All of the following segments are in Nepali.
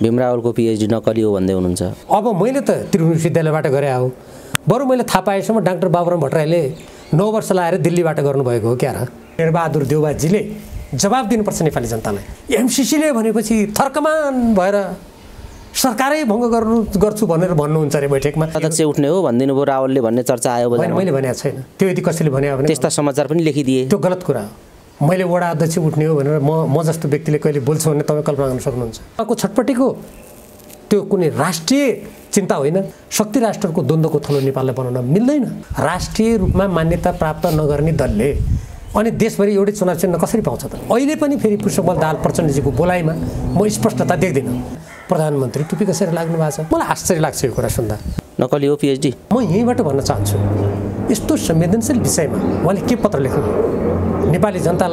भीम रावलको पीएचडी नकली हो भन्दै हुनुहुन्छ। अब मैले त त्रिभुवन विश्वविद्यालयबाट गरे हो, बरु मैले थाहा पाएसम्म डाक्टर बाबुराम भट्टराईले 9 वर्ष लाएर दिल्लीबाट गर्नुभएको हो क्या र। शेरबहादुर देउबाजीले जवाब दिनुपर्छ नेपाली जनतालाई। एमसीसीले भनेपछि थर्कमान भएर सरकारै भङ्ग गर्छु भनेर भन्नुहुन्छ अरे बैठकमा। अध्यक्ष उठ्ने हो भनिदिनु भयो रावलले भन्ने चर्चा आयो बजारमा। मैले भनेको छैन त्यो, यदि कसैले भने भने त्यस्ता समाचार पनि लेखिदिए। त्यो गलत कुरा हो। मैले वडा अध्यक्ष उठ्ने हो भनेर म जस्तो व्यक्तिले कहिले बोल्छु भने तपाईँ कल्पना गर्न सक्नुहुन्छ। उहाँको छटपटीको त्यो कुनै राष्ट्रिय चिन्ता होइन। शक्ति राष्ट्रको द्वन्द्वको थलो नेपाललाई बनाउन मिल्दैन। राष्ट्रिय रूपमा मान्यता प्राप्त नगर्ने दलले अनि देशभरि एउटै चुनाव चिन्ह कसरी पाउँछ त? अहिले पनि फेरि पुष्पबल दाहाल प्रचण्डजीको बोलाइमा म स्पष्टता देख्दिनँ। प्रधानमन्त्री टुपी कसेर लाग्नु भएको छ। मलाई आश्चर्य लाग्छ यो कुरा सुन्दा। नकली हो पीएचडी। म यहीँबाट भन्न चाहन्छु, यस्तो संवेदनशील विषयमा उहाँले के पत्र लेख्नु नेपाली जनता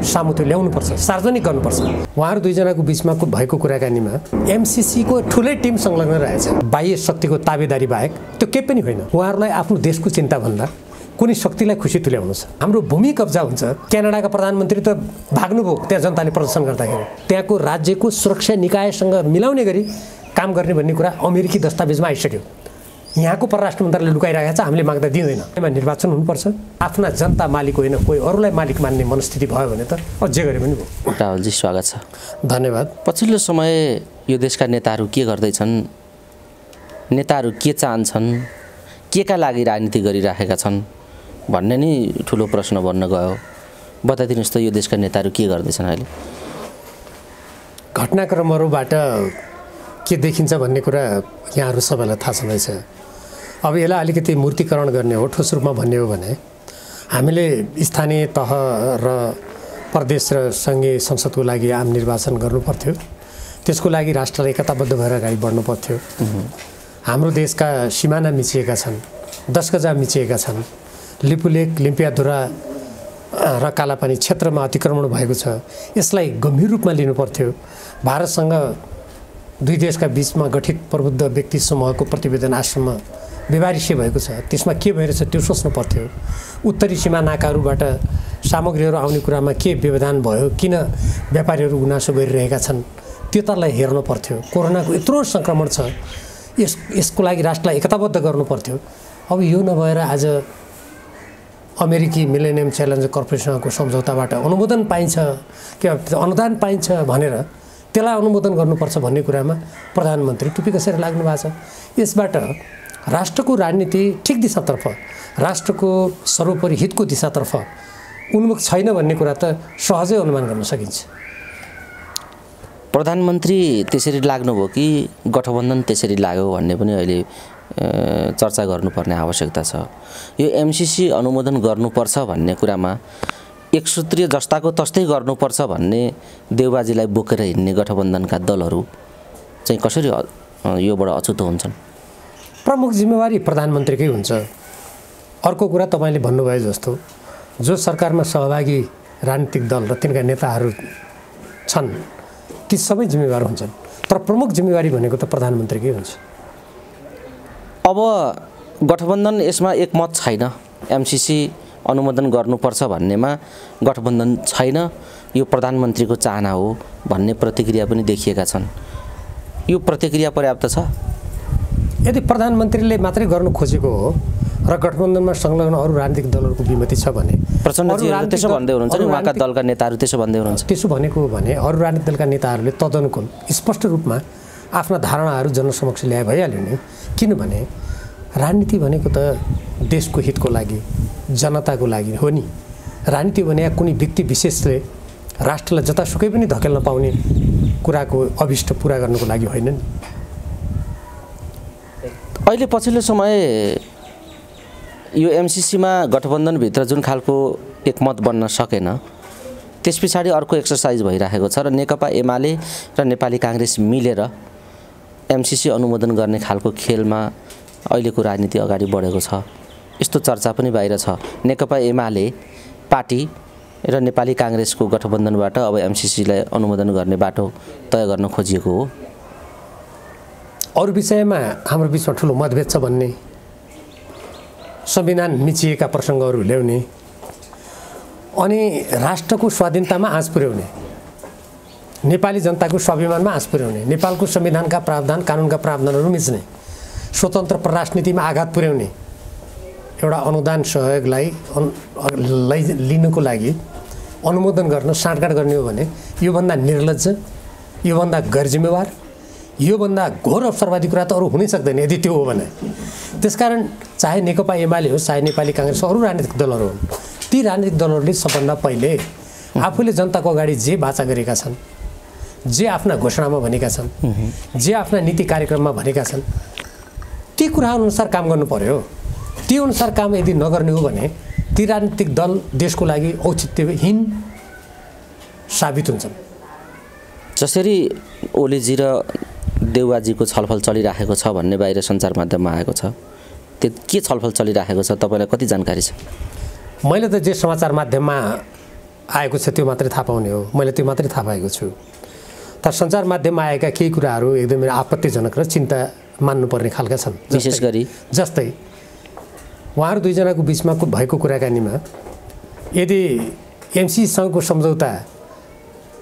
सामु त्यो ल्याउनुपर्छ, सार्वजनिक गर्नुपर्छ। उहाँहरू दुईजनाको बिचमा भएको कुराकानीमा एमसीसीको ठुलै टिम संलग्न रहेछ। बाह्य शक्तिको ताबेदारी बाहेक त्यो केही पनि होइन। उहाँहरूलाई आफ्नो देशको चिन्ता भन्दा कुनै शक्तिलाई खुसी तुल्याउनु छ। हाम्रो भूमि कब्जा हुन्छ। क्यानाडाका प्रधानमन्त्री त भाग्नुभयो त्यहाँ जनताले प्रदर्शन गर्दाखेरि। त्यहाँको राज्यको सुरक्षा निकायसँग मिलाउने गरी काम गर्ने भन्ने कुरा अमेरिकी दस्तावेजमा आइसक्यो। यहाँको परराष्ट्र मन्त्रालयले लुकाइरहेको छ, हामीले माग्दा दिँदैन। निर्वाचन हुनुपर्छ। आफ्ना जनता मालिक होइन, कोही अरूलाई मालिक मान्ने मनस्थिति भयो भने त अझै गरे पनि भयो। रावलजी स्वागत छ। धन्यवाद। पछिल्लो समय यो देशका नेताहरू के गर्दैछन्, नेताहरू के चाहन्छन्, के का लागि राजनीति गरिराखेका छन् भन्ने नै ठुलो प्रश्न बन्न गयो। बताइदिनुहोस् त यो देशका नेताहरू के गर्दैछन् अहिले? घटनाक्रमहरूबाट के देखिन्छ भन्ने कुरा यहाँहरू सबैलाई थाहा छँदैछ। अब यसलाई अलिकति मूर्तिकरण गर्ने हो, ठोस रूपमा भन्ने हो भने हामीले स्थानीय तह र प्रदेश र सङ्घीय संसदको लागि आम निर्वाचन गर्नुपर्थ्यो। त्यसको लागि राष्ट्रलाई एकताबद्ध भएर अगाडि बढ्नु पर्थ्यो। हाम्रो देशका सिमाना मिचिएका छन्, 10 गजा मिचिएका छन्। लिपुलेक, लिम्पियाधुरा र कालापानी क्षेत्रमा अतिक्रमण भएको छ। यसलाई गम्भीर रूपमा लिनुपर्थ्यो। भारतसँग दुई देशका बिचमा गठित प्रबुद्ध व्यक्ति समूहको प्रतिवेदन आश्रममा व्यवहारिष्य भएको छ। त्यसमा के भइरहेछ त्यो सोच्नु पर्थ्यो। उत्तरी सीमा नाकाहरूबाट सामग्रीहरू आउने कुरामा के व्यवधान भयो, किन व्यापारीहरू गुनासो गरिरहेका छन्, त्यतालाई हेर्नु पर्थ्यो। कोरोनाको यत्रो सङ्क्रमण छ, यसको लागि राष्ट्रलाई एकताबद्ध गर्नु पर्थ्यो। अब यो नभएर आज अमेरिकी मिलेनियम च्यालेन्ज कर्पोरेसनको सम्झौताबाट अनुमोदन पाइन्छ, के अनुदान पाइन्छ भनेर त्यसलाई अनुमोदन गर्नुपर्छ भन्ने कुरामा प्रधानमन्त्री टुपी कसेर लाग्नु भएको छ। यसबाट राष्ट्रको राजनीति ठिक दिशातर्फ, राष्ट्रको सर्वोपरि हितको दिशातर्फ उन्मुख छैन भन्ने कुरा त सहजै अनुमान गर्न सकिन्छ। प्रधानमन्त्री त्यसरी लाग्नुभयो कि गठबन्धन त्यसरी लाग्यो भन्ने पनि अहिले चर्चा गर्नुपर्ने आवश्यकता छ। यो एमसीसी अनुमोदन गर्नुपर्छ भन्ने कुरामा एकसूत्रीय जस्ताको तस्तै गर्नुपर्छ भन्ने देउबाजीलाई बोकेर हिँड्ने गठबन्धनका दलहरू चाहिँ कसरी योबाट अछुतो हुन्छन्? प्रमुख जिम्मेवारी प्रधानमन्त्रीकै हुन्छ। अर्को कुरा तपाईँले भन्नुभयो जस्तो जो सरकारमा सहभागी राजनीतिक दल र तिनका नेताहरू छन् ती सबै जिम्मेवार हुन्छन्, तर प्रमुख जिम्मेवारी भनेको त प्रधानमन्त्रीकै हुन्छ। अब गठबन्धन यसमा एकमत छैन, एमसीसी अनुमोदन गर्नुपर्छ भन्नेमा गठबन्धन छैन, यो प्रधानमन्त्रीको चाहना हो भन्ने प्रतिक्रिया पनि देखिएका छन्। यो प्रतिक्रिया पर्याप्त छ? यदि प्रधानमन्त्रीले मात्रै गर्नु खोजेको हो र गठबन्धनमा संलग्न अरू राजनीतिक दलहरूको विमति छ भने प्रचण्डजीहरू त्यसो भन्दै हुनुहुन्छ नि, उहाँका दलका नेताहरू त्यसो भन्दै हुनुहुन्छ। त्यसो भनेको हो भने अरू राजनीतिक दलका नेताहरूले तदनुकूल स्पष्ट रूपमा आफ्ना धारणाहरू जनसमक्ष ल्याए भइहाल्यो नि। किनभने राजनीति भनेको त देशको हितको लागि, जनताको लागि हो नि। राजनीति भने कुनै व्यक्ति विशेषले राष्ट्रलाई जतासुकै पनि धकेल्न पाउने कुराको अभिष्ट पुरा गर्नको लागि होइन नि। अहिले पछिल्लो समय यो एमसीसीमा गठबन्धनभित्र जुन खालको एकमत बन्न सकेन, त्यस पछाडि अर्को एक्सर्साइज भइरहेको छ र नेकपा एमाले र नेपाली काङ्ग्रेस मिलेर एमसीसी अनुमोदन गर्ने खालको खेलमा अहिलेको राजनीति अगाडि बढेको छ। यस्तो चर्चा पनि बाहिर छ। नेकपा एमाले पार्टी र नेपाली काङ्ग्रेसको गठबन्धनबाट अब एमसीसीलाई अनुमोदन गर्ने बाटो तय गर्न खोजिएको हो। अरू विषयमा हाम्रो बिचमा ठुलो मतभेद छ भन्ने, संविधान मिचिएका प्रसङ्गहरू ल्याउने अनि राष्ट्रको स्वाधीनतामा आँच पुर्याउने नेपाली जनताको स्वाभिमानमा आँच पुर्याउने, नेपालको संविधानका प्रावधान कानुनका प्रावधानहरू मिच्ने, स्वतन्त्र राजनीतिमा आघात पुर्याउने एउटा अनुदान सहयोगलाई लिनको लागि अनुमोदन गर्न साँठगाँठ गर्ने हो भने योभन्दा निर्लज्ज, योभन्दा गैरजिम्मेवार, योभन्दा घोर अवसरवादी कुरा त अरू हुनै सक्दैन यदि त्यो हो भने। त्यसकारण चाहे नेकपा एमाले होस्, चाहे नेपाली काङ्ग्रेस, अरू राजनीतिक दलहरू हुन्, ती राजनीतिक दलहरूले सबभन्दा पहिले आफूले जनताको अगाडि जे वाचा गरेका छन्, जे आफ्ना घोषणामा भनेका छन्, जे आफ्ना नीति कार्यक्रममा भनेका छन्, ती कुराअनुसार काम गर्नु पर्यो। ती अनुसार काम यदि नगर्ने हो भने ती राजनीतिक दल देशको लागि औचित्यहीन साबित हुन्छन्। जसरी ओलीजी र देउवाजीको छलफल चलिराखेको छ भन्ने बाहिर सञ्चार माध्यममा आएको छ, त्यो के छलफल चलिराखेको छ तपाईँलाई कति जानकारी छ? मैले त जे समाचार माध्यममा आएको छ त्यो मात्रै थाहा पाउने हो, मैले त्यो मात्रै थाहा पाएको छु। तर सञ्चार माध्यममा आएका केही कुराहरू एकदमै आपत्तिजनक र चिन्ता मान्नुपर्ने खालका छन्। विशेष गरी जस्तै उहाँहरू दुईजनाको बिचमा भएको कुराकानीमा यदि एमसीसँगको सम्झौता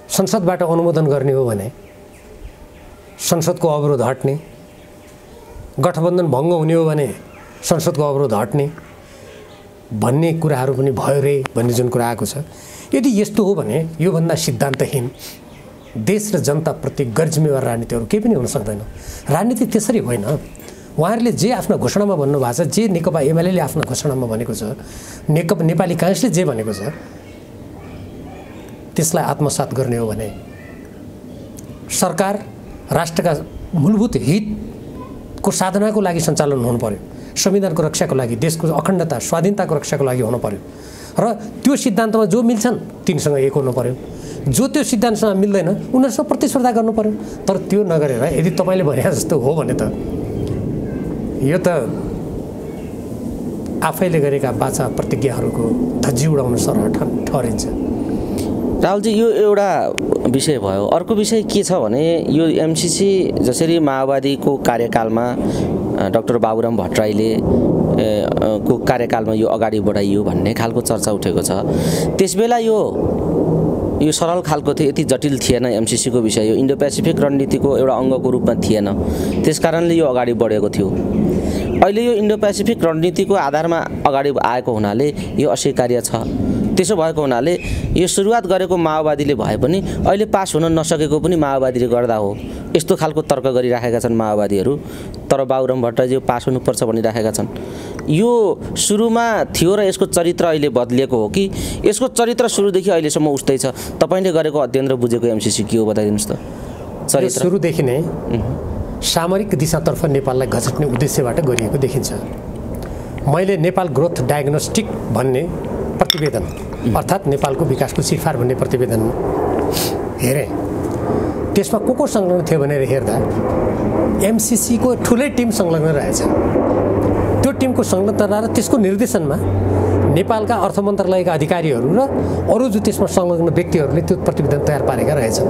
संसदबाट अनुमोदन गर्ने हो भने संसदको अवरोध हट्ने, गठबन्धन भङ्ग हुने हो भने संसदको अवरोध हट्ने भन्ने कुराहरू पनि भयो रे भन्ने जुन कुरा आएको छ, यदि यस्तो हो भने योभन्दा सिद्धान्तहीन देश र जनताप्रति गैरजिम्मेवार राजनीतिहरू केही पनि हुन सक्दैन। राजनीति त्यसरी होइन। उहाँहरूले जे आफ्ना घोषणामा भन्नुभएको छ, जे नेकपा एमाले आफ्ना घोषणामा भनेको छ, नेपाली काङ्ग्रेसले जे भनेको छ, त्यसलाई आत्मसात गर्ने हो भने सरकार राष्ट्रका मूलभूत हितको साधनाको लागि सञ्चालन हुनु पर्यो, संविधानको रक्षाको लागि, देशको अखण्डता स्वाधीनताको रक्षाको लागि हुनु पर्यो र त्यो सिद्धान्तमा जो मिल्छन् तिनीसँग एक हुनु पर्यो, जो त्यो सिद्धान्तसँग मिल्दैन उनीहरूसँग प्रतिस्पर्धा गर्नु पर्यो। तर त्यो नगरेर यदि तपाईँले भने जस्तो हो भने त यो त आफैले गरेका बाचा प्रतिज्ञाहरूको धज्जी उडाउन सरह ठहरिन्छ। राहुलजी, यो एउटा विषय भयो। अर्को विषय के छ भने यो एमसीसी जसरी माओवादीको कार्यकालमा डाक्टर बाबुराम भट्टराईले को कार्यकालमा यो अगाडि बढाइयो भन्ने खालको चर्चा उठेको छ, त्यसबेला यो सरल खालको थियो, यति जटिल थिएन एमसीसीको विषय, यो इन्डो पेसिफिक रणनीतिको एउटा अङ्गको रूपमा थिएन, त्यसकारणले यो अगाडि बढेको थियो। अहिले यो इन्डो पेसिफिक रणनीतिको आधारमा अगाडि आएको हुनाले यो अस्वीकार्य छ। त्यसो भएको हुनाले यो सुरुवात गरेको माओवादीले भए पनि अहिले पास हुन नसकेको पनि माओवादीले गर्दा हो, यस्तो खालको तर्क गरिराखेका छन् माओवादीहरू। तर बाबुराम भट्टराईजी पास हुनुपर्छ भनिराखेका छन्। यो सुरुमा थियो र यसको चरित्र अहिले बदलिएको हो कि यसको चरित्र सुरुदेखि अहिलेसम्म उस्तै छ? तपाईँले गरेको अध्ययन र बुझेको एमसीसी के हो बताइदिनुहोस् त। चरित्र सुरुदेखि नै सामरिक दिशातर्फ नेपाललाई घचट्ने उद्देश्यबाट गरिएको देखिन्छ। मैले नेपाल ग्रोथ डायग्नोस्टिक भन्ने प्रतिवेदन अर्थात् नेपालको विकासको सिफार भन्ने प्रतिवेदन हेरेँ। त्यसमा को संलग्न थियो भनेर हेर्दा एमसीसीको ठुलै टिम संलग्न रहेछ। त्यो टिमको संलग्नता र त्यसको निर्देशनमा नेपालका अर्थ मन्त्रालयका अधिकारीहरू र अरू जो त्यसमा संलग्न व्यक्तिहरूले त्यो प्रतिवेदन तयार पारेका रहेछन्,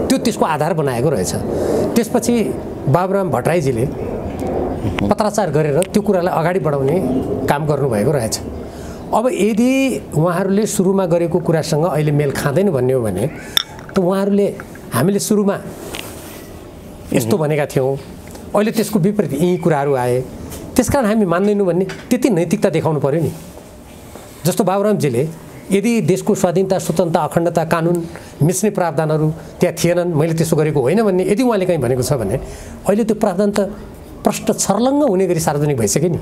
त्यो त्यसको आधार बनाएको रहेछ। त्यसपछि बाबुराम भट्टराईजीले पत्राचार गरेर त्यो कुरालाई अगाडि बढाउने काम गर्नुभएको रहेछ। अब यदि उहाँहरूले सुरुमा गरेको कुरासँग अहिले मेल खाँदैन भन्ने हो भने त उहाँहरूले हामीले सुरुमा यस्तो भनेका थियौँ, अहिले त्यसको विपरीत यी कुराहरू आए, त्यसकारण हामी मान्दैनौँ भन्ने त्यति नैतिकता देखाउनु पर्यो नि। जस्तो बाबुरामजीले यदि देशको स्वाधीनता स्वतन्त्रता अखण्डता कानुन मिच्ने प्रावधानहरू त्यहाँ थिएनन्, मैले त्यसो गरेको होइन भन्ने यदि उहाँले कहीँ भनेको छ भने अहिले त्यो प्रावधान त प्रष्ट छर्लङ्ग हुने गरी सार्वजनिक भइसक्यो नि।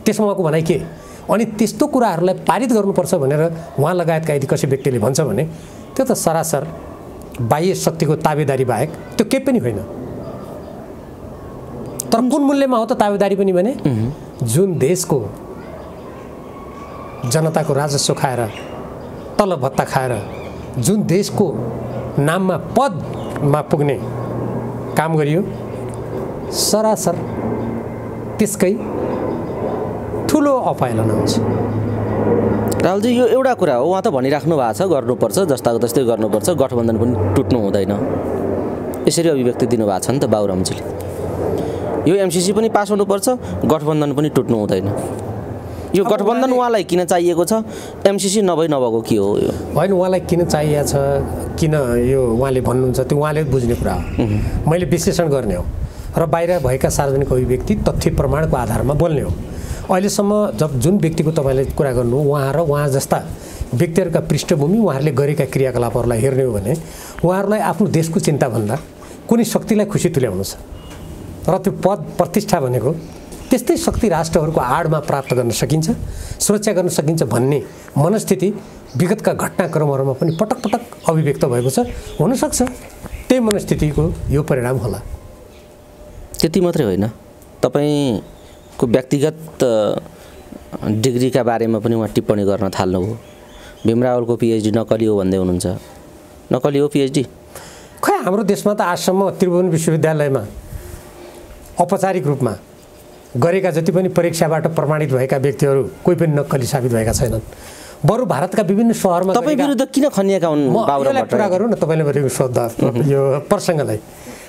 त्यसमा उहाँको भनाइ के? अनि त्यस्तो कुराहरूलाई पारित गर्नुपर्छ भनेर उहाँ लगायतका यदि कसै व्यक्तिले भन्छ भने त्यो त सरासर बाह्य शक्तिको ताबेदारी बाहेक त्यो केही पनि होइन। तर कुन मूल्यमा हो त ताबेदारी पनि भने जुन देशको जनताको राजस्व खाएर तलब भत्ता खाएर जुन देशको नाममा पदमा पुग्ने काम गरियो, सरासर त्यसकै ठुलो अपायलन आउँछ। राहुलजी, यो एउटा कुरा हो, उहाँ त भनिराख्नु भएको छ गर्नुपर्छ, जस्ताको तस्तै गर्नुपर्छ, गठबन्धन पनि टुट्नु हुँदैन, यसरी अभिव्यक्ति दिनुभएको छ नि त बाबुरामजीले। यो एमसीसी पनि पास हुनुपर्छ, गठबन्धन पनि टुट्नु हुँदैन। यो गठबन्धन उहाँलाई किन चाहिएको छ? एमसीसी नभएको के हो? यो होइन, उहाँलाई किन चाहिएको छ किन यो उहाँले भन्नुहुन्छ त्यो उहाँले बुझ्ने कुरा हो। मैले विश्लेषण गर्ने हो र बाहिर भएका सार्वजनिक अभिव्यक्ति तथ्य प्रमाणको आधारमा बोल्ने हो। अहिलेसम्म जुन व्यक्तिको तपाईँले कुरा गर्नु उहाँ र उहाँ जस्ता व्यक्तिहरूका पृष्ठभूमि उहाँहरूले गरेका क्रियाकलापहरूलाई हेर्ने हो भने उहाँहरूलाई आफ्नो देशको चिन्ताभन्दा कुनै शक्तिलाई खुसी तुल्याउनु छ र त्यो पद प्रतिष्ठा भनेको त्यस्तै शक्ति राष्ट्रहरूको आडमा प्राप्त गर्न सकिन्छ, सुरक्षा गर्न सकिन्छ भन्ने मनस्थिति विगतका घटनाक्रमहरूमा पनि पटक पटक अभिव्यक्त भएको छ। हुनसक्छ त्यही मनस्थितिको यो परिणाम होला। त्यति मात्रै होइन, तपाईँको व्यक्तिगत डिग्रीका बारेमा पनि उहाँ टिप्पणी गर्न थाल्नुभयो। भीम रावलको पिएचडी नकली हो भन्दै हुनुहुन्छ। नकली हो पिएचडी? खै हाम्रो देशमा त आजसम्म त्रिभुवन विश्वविद्यालयमा औपचारिक रूपमा गरेका जति पनि परीक्षाबाट प्रमाणित भएका व्यक्तिहरू कोही पनि नक्कली साबित भएका छैनन्। बरु भारतका विभिन्न सहरमा तपाईँ विरुद्ध किन खनिएका हुन्? कुरा गरौँ न तपाईँले भनेको सोध्दा यो प्रसङ्गलाई।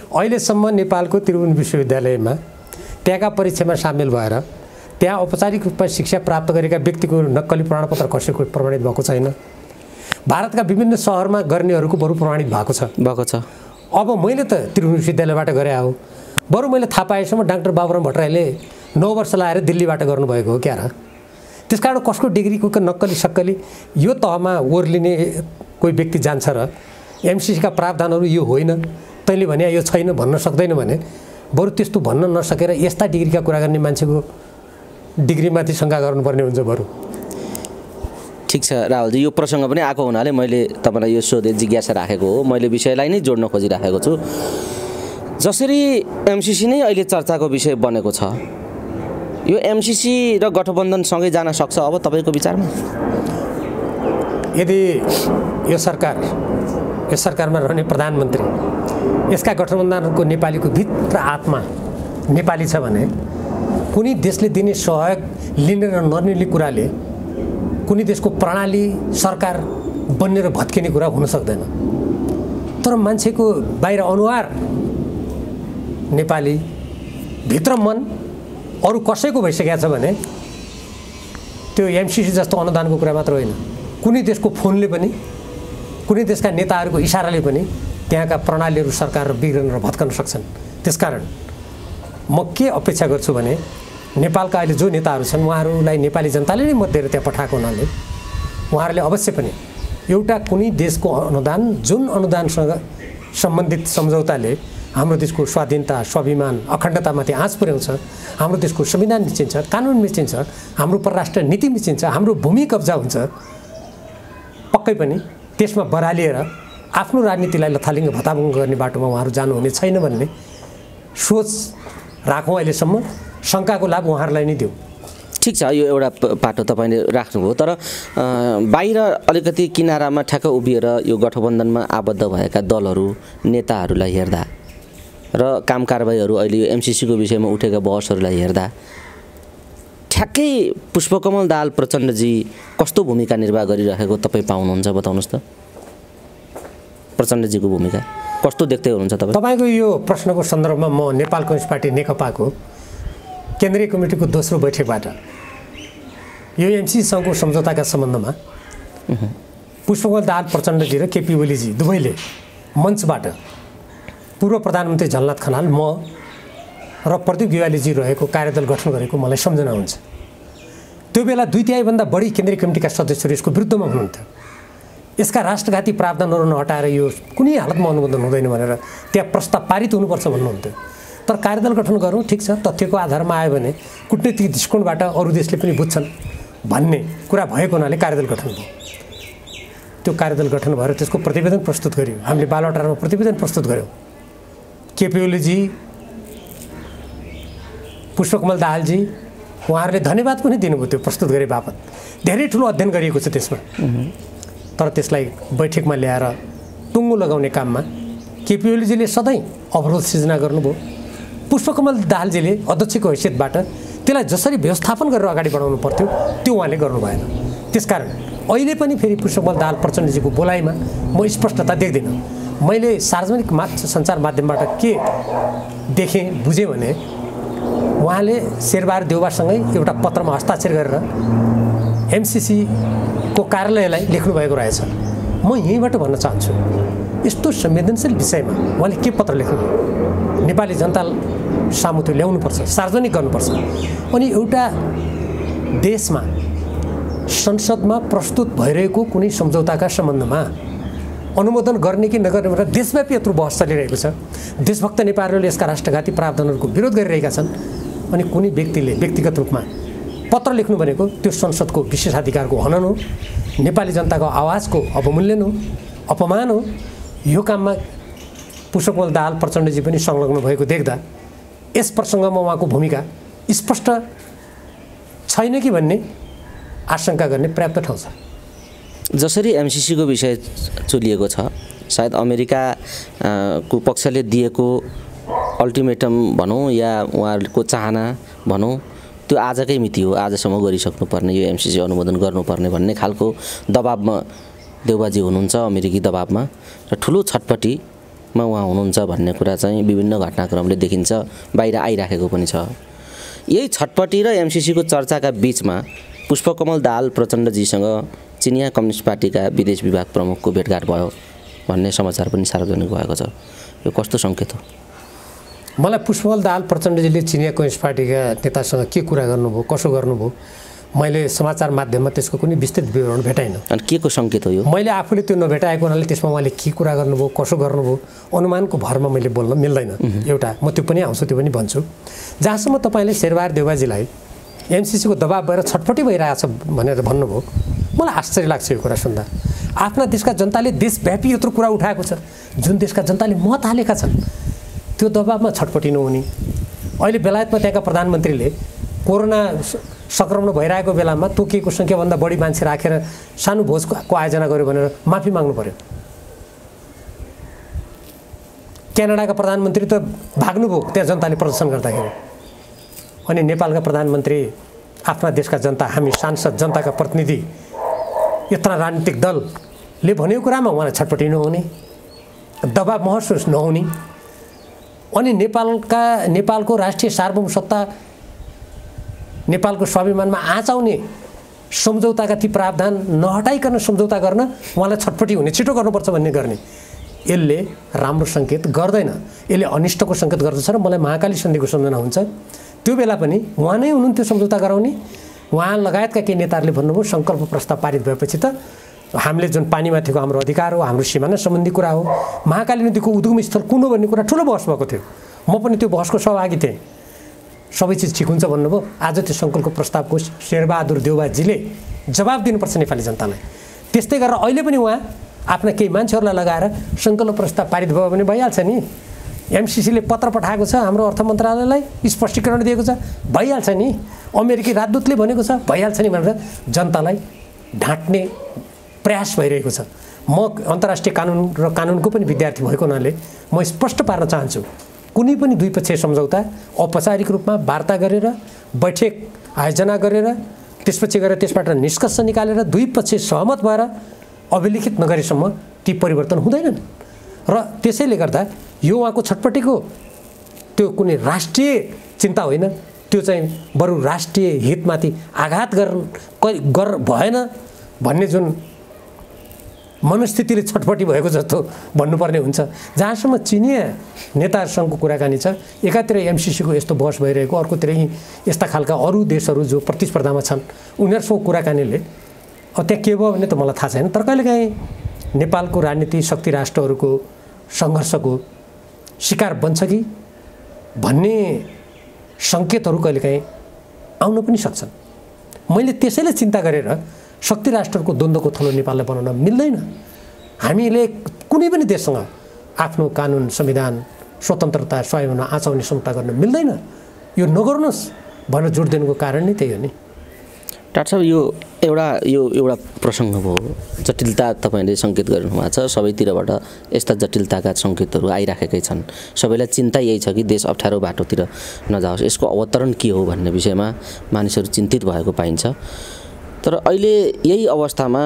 अहिलेसम्म नेपालको त्रिभुवन विश्वविद्यालयमा त्यहाँका परीक्षामा सामेल भएर त्यहाँ औपचारिक रूपमा शिक्षा प्राप्त गरेका व्यक्तिको नक्कली प्रमाणपत्र कसैको प्रमाणित भएको छैन। भारतका विभिन्न सहरमा गर्नेहरूको बरु प्रमाणित भएको छ। अब मैले त त्रिभुवन विश्वविद्यालयबाट गरे हो, बरु मैले थाहा पाएसम्म डाक्टर बाबुराम भट्टराईले 9 वर्ष लाएर दिल्लीबाट गर्नुभएको हो क्या र? त्यसकारण कसको डिग्रीको नक्कली सक्कली यो तहमा ओर्लिने कोही व्यक्ति जान्छ र एमसिसीका प्रावधानहरू यो होइन तैँले भने यो छैन भन्न सक्दैन भने बरु त्यस्तो भन्न नसकेर यस्ता डिग्रीका कुरा गर्ने मान्छेको डिग्रीमाथि शङ्का गर्नुपर्ने हुन्छ बरु। ठिक छ राहुलजी, यो प्रसङ्ग पनि आएको हुनाले मैले तपाईँलाई यो सोधे जिज्ञासा राखेको हो। मैले विषयलाई नै जोड्न खोजिराखेको छु। जसरी एमसिसी नै अहिले चर्चाको विषय बनेको छ, यो एमसिसी र गठबन्धनसँगै जान सक्छ अब तपाईँको विचारमा? यदि यो सरकारमा रहने प्रधानमन्त्री यसका गठबन्धनको नेपालीको भित्र आत्मा नेपाली छ भने कुनै देशले दिने सहयोग लिने र नलिने कुराले कुनै देशको प्रणाली सरकार बन्ने र भत्किने कुरा हुन सक्दैन। तर मान्छेको बाहिर अनुहार नेपाली, भित्र मन अरू कसैको भइसकेको छ भने त्यो एमसिसी जस्तो अनुदानको कुरा मात्र होइन, कुनै देशको फोनले पनि कुनै देशका नेताहरूको इसाराले पनि त्यहाँका प्रणालीहरू सरकार बिग्रन र भत्कन सक्छन्। त्यसकारण म के अपेक्षा गर्छु भने नेपालका अहिले जो नेताहरू छन् उहाँहरूलाई नेपाली जनताले नै मत दिएर त्यहाँ पठाएको हुनाले उहाँहरूले अवश्य पनि एउटा कुनै देशको अनुदान जुन अनुदानसँग सम्बन्धित सम्झौताले हाम्रो देशको स्वाधीनता, स्वाभिमान, अखण्डतामाथि आँच पुर्याउँछ, हाम्रो देशको संविधान मिचिन्छ, कानुन मिचिन्छ, हाम्रो परराष्ट्र नीति मिचिन्छ, हाम्रो भूमि कब्जा हुन्छ, पक्कै पनि त्यसमा बरालिएर आफ्नो राजनीतिलाई लथालिङ्ग भताभुङ गर्ने बाटोमा उहाँहरू जानुहुने छैन भन्ने सोच राखौँ। अहिलेसम्म शङ्काको लाभ उहाँहरूलाई नै दिउँ। ठिक छ, यो एउटा पाटो तपाईँले राख्नुभयो। तर बाहिर अलिकति किनारामा ठ्याक्क उभिएर यो गठबन्धनमा आबद्ध भएका दलहरू, नेताहरूलाई हेर्दा र काम कारबाहीहरू अहिले यो एमसिसीको विषयमा उठेका बहसहरूलाई हेर्दा ठ्याक्कै पुष्पकमल दाहाल प्रचण्डजी कस्तो भूमिका निर्वाह गरिरहेको तपाईँ पाउनुहुन्छ? बताउनुहोस् त, प्रचण्डजीको भूमिका कस्तो देख्दै हुनुहुन्छ तपाईँ? तपाईँको यो प्रश्नको सन्दर्भमा म नेपाल कम्युनिस्ट पार्टी नेकपाको केन्द्रीय कमिटीको दोस्रो बैठकबाट यो एमसिसीसँगको सम्झौताका सम्बन्धमा पुष्पकमल दाहाल प्रचण्डजी र केपी ओलीजी दुवैले मञ्चबाट पूर्व प्रधानमन्त्री झलनाथ खनाल, म र प्रदीप गेवालीजी रहेको कार्यदल गठन गरेको मलाई सम्झना हुन्छ। त्यो बेला 2/3 बढी केन्द्रीय कमिटीका सदस्यहरू यसको विरुद्धमा हुनुहुन्थ्यो। यसका राष्ट्रघाती प्रावधानहरू नहटाएर यो कुनै हालतमा अनुमोदन हुँदैन भनेर त्यहाँ प्रस्ताव पारित हुनुपर्छ भन्नुहुन्थ्यो। तर कार्यदल गठन गरौँ, ठिक छ, तथ्यको आधारमा आयो भने कूटनीतिक दृष्टिकोणबाट अरू देशले पनि बुझ्छन् भन्ने कुरा भएको हुनाले कार्यदल गठन भयो। त्यो कार्यदल गठन भएर त्यसको प्रतिवेदन प्रस्तुत गर्यो। हामीले बालुवाटारमा प्रतिवेदन प्रस्तुत गऱ्यौँ। केपी ओलीजी, पुष्पकमल दाहालजी उहाँहरूले धन्यवाद पनि दिनुभयो त्यो प्रस्तुत गरे बापत। धेरै ठुलो अध्ययन गरिएको छ त्यसमा। तर त्यसलाई बैठकमा ल्याएर टुङ्गो लगाउने काममा केपी ओलीजीले सधैँ अवरोध सिर्जना गर्नुभयो। पुष्पकमल दाहालजीले अध्यक्षको हैसियतबाट त्यसलाई जसरी व्यवस्थापन गरेर अगाडि बढाउनु पर्थ्यो त्यो उहाँले गर्नु भएन। त्यसकारण अहिले पनि फेरि पुष्पकमल दाहाल प्रचण्डजीको बोलाइमा म स्पष्टता देख्दिनँ। मैले सार्वजनिक सञ्चार माध्यमबाट के देखेँ, बुझेँ भने उहाँले शेरबहादुर देउवासँगै एउटा पत्रमा हस्ताक्षर गरेर एमसिसीको कार्यालयलाई लेख्नुभएको रहेछ। म यहीँबाट भन्न चाहन्छु यस्तो संवेदनशील विषयमा उहाँले के पत्र लेख्नु नेपाली जनता सामु त्यो ल्याउनुपर्छ, सार्वजनिक गर्नुपर्छ। अनि एउटा देशमा संसदमा प्रस्तुत भइरहेको कुनै सम्झौताका सम्बन्धमा अनुमोदन गर्ने कि नगर्ने भनेर देशव्यापी यत्रो बहस चलिरहेको छ। देशभक्त नेपालीहरूले यसका राष्ट्रघाती प्रावधानहरूको विरोध गरिरहेका छन्। अनि कुनै व्यक्तिले व्यक्तिगत रूपमा पत्र लेख्नु भनेको त्यो संसदको विशेषाधिकारको हनन हो, नेपाली जनताको आवाजको अवमूल्यन हो, अपमान हो। यो काममा पुष्पकमल दाहाल प्रचण्डजी पनि संलग्न भएको देख्दा यस प्रसङ्गमा उहाँको भूमिका स्पष्ट छैन कि भन्ने आशंका गर्ने पर्याप्त ठाउँ छ। जसरी एमसीसीको विषय चुलिएको छ, सायद अमेरिका को पक्षले दिएको अल्टिमेटम भनौँ या उहाँहरूको चाहना भनौँ त्यो आजकै मिति हो, आजसम्म गरिसक्नुपर्ने, यो एमसीसी अनुमोदन गर्नुपर्ने भन्ने खालको दबाबमा देउबाजी हुनुहुन्छ, अमेरिकी दबाबमा, र ठुलो छटपटीमा उहाँ हुनुहुन्छ भन्ने कुरा चाहिँ विभिन्न घटनाक्रमले देखिन्छ, बाहिर आइराखेको पनि छ। यही छटपटी र एमसीसीको चर्चाका बिचमा पुष्पकमल दाहाल प्रचण्डजीसँग चिनिया कम्युनिस्ट पार्टीका विदेश विभाग प्रमुखको भेटघाट भयो भन्ने समाचार पनि सार्वजनिक भएको छ। यो कस्तो सङ्केत हो? मलाई पुष्पकमल दाहाल प्रचण्डजीले चिनिया कम्युनिस्ट पार्टीका नेतासँग के कुरा गर्नुभयो, कसो गर्नुभयो, मैले समाचार माध्यममा त्यसको कुनै विस्तृत विवरण भेटाइनँ। अनि के को सङ्केत हो यो? मैले आफूले त्यो नभेटाएको हुनाले त्यसमा उहाँले के कुरा गर्नुभयो, कसो गर्नुभयो, अनुमानको भरमा मैले बोल्न मिल्दैन। एउटा म त्यो पनि आउँछु, त्यो पनि भन्छु। जहाँसम्म तपाईँले शेरबहादुर देउबाजीलाई एमसीसीको दबाब भएर छटपटी भइरहेछ भनेर भन्नुभयो, मलाई आश्चर्य लाग्छ यो कुरा सुन्दा। आफ्ना देशका जनताले देशव्यापी यत्रो कुरा उठाएको छ, जुन देशका जनताले मत हालेका छन्, त्यो दबाबमा छटपटी नहुने। अहिले बेलायतमा त्यहाँका प्रधानमन्त्रीले कोरोना सङ्क्रमण भइरहेको बेलामा तोकिएको सङ्ख्याभन्दा बढी मान्छे राखेर सानो भोजको आयोजना गर्यो भनेर माफी माग्नु पर्यो। क्यानाडाका प्रधानमन्त्री त भाग्नुभयो त्यहाँ जनताले प्रदर्शन गर्दाखेरि। अनि नेपालका प्रधानमन्त्री आफ्ना देशका जनता, हामी सांसद, जनताका प्रतिनिधि, यत्रा राजनीतिक दलले भनेको कुरामा उहाँलाई छटपटी नहुने, दबाब महसुस नहुने। अनि नेपालको राष्ट्रिय सार्वभौम सत्ता, नेपालको स्वाभिमानमा आँच आउने सम्झौताका ती प्रावधान नहटाइकन सम्झौता गर्न उहाँलाई छटपटी हुने, छिटो गर्नुपर्छ भन्ने गर्ने। यसले राम्रो सङ्केत गर्दैन, यसले अनिष्टको सङ्केत गर्दछ। र मलाई महाकाली सन्धिको सम्झना हुन्छ। त्यो बेला पनि उहाँ नै हुनुहुन्थ्यो सम्झौता गराउने। उहाँ लगायतका केही नेताहरूले भन्नुभयो सङ्कल्प प्रस्ताव पारित भएपछि त हामीले जुन पानीमाथिको हाम्रो अधिकार हो, हाम्रो सिमाना सम्बन्धी कुरा हो, महाकाली नदीको उद्गम स्थल कुन हो भन्ने कुरा ठुलो बहस भएको थियो। म पनि त्यो बहसको सहभागी थिएँ। सबै चिज ठिक हुन्छ भन्नुभयो। आज त्यो सङ्कल्पको प्रस्तावको शेरबहादुर देउबाजीले जवाब दिनुपर्छ नेपाली जनतालाई। त्यस्तै गरेर अहिले पनि उहाँ आफ्ना केही मान्छेहरूलाई लगाएर सङ्कल्प प्रस्ताव पारित भयो भने भइहाल्छ नि। एमसीसीले पत्र पठाएको छ हाम्रो अर्थ मन्त्रालयलाई, स्पष्टीकरण दिएको छ, भइहाल्छ नि। अमेरिकी राजदूतले भनेको छ, भइहाल्छ नि भनेर जनतालाई ढाँट्ने प्रयास भइरहेको छ। म अन्तर्राष्ट्रिय कानुन र कानुनको पनि विद्यार्थी भएको हुनाले म स्पष्ट पार्न चाहन्छु, कुनै पनि द्विपक्षीय सम्झौता औपचारिक रूपमा वार्ता गरेर, बैठक आयोजना गरेर, त्यसपछि गएर त्यसबाट निष्कर्ष निकालेर दुईपक्ष सहमत भएर अभिलिखित नगरेसम्म ती परिवर्तन हुँदैनन्। र त्यसैले गर्दा यो उहाँको छटपटीको त्यो कुनै राष्ट्रिय चिन्ता होइन, त्यो चाहिँ बरु राष्ट्रिय हितमाथि आघात भएन भन्ने जुन मनस्थितिले छटपटी भएको जस्तो भन्नुपर्ने हुन्छ। जहाँसम्म चिनिया नेताहरूसँगको कुराकानी छ, एकातिर एमसीसीको यस्तो बहस भइरहेको, अर्कोतिर यस्ता खालका अरू देशहरू जो प्रतिस्पर्धामा छन् उनीहरूसँग कुराकानीले अब त्यहाँ के भयो भने त मलाई थाहा छैन। तर कहिलेकाहीँ नेपालको राजनीति शक्ति राष्ट्रहरूको सङ्घर्षको शिकार बन्छ कि भन्ने सङ्केतहरू कहिलेकाहीँ आउन पनि सक्छन्। मैले त्यसैले चिन्ता गरेर शक्ति राष्ट्रको द्वन्द्वको थलो नेपाललाई बनाउन मिल्दैन। हामीले कुनै पनि देशसँग आफ्नो कानुन, संविधान, स्वतन्त्रता, स्वाभिमानमा आँचाउने सम्झौता गर्न मिल्दैन। यो नगर्नुहोस् भनेर जोड दिनुको कारण नै त्यही हो नि। डाक्टर साहब, यो एउटा प्रसङ्ग भयो, जटिलता तपाईँले सङ्केत गर्नुभएको छ। सबैतिरबाट यस्ता जटिलताका सङ्केतहरू आइराखेकै छन्। सबैलाई चिन्ता यही छ कि देश अप्ठ्यारो बाटोतिर नजाओस्, यसको अवतरण के हो भन्ने विषयमा मानिसहरू चिन्तित भएको पाइन्छ। तर अहिले यही अवस्थामा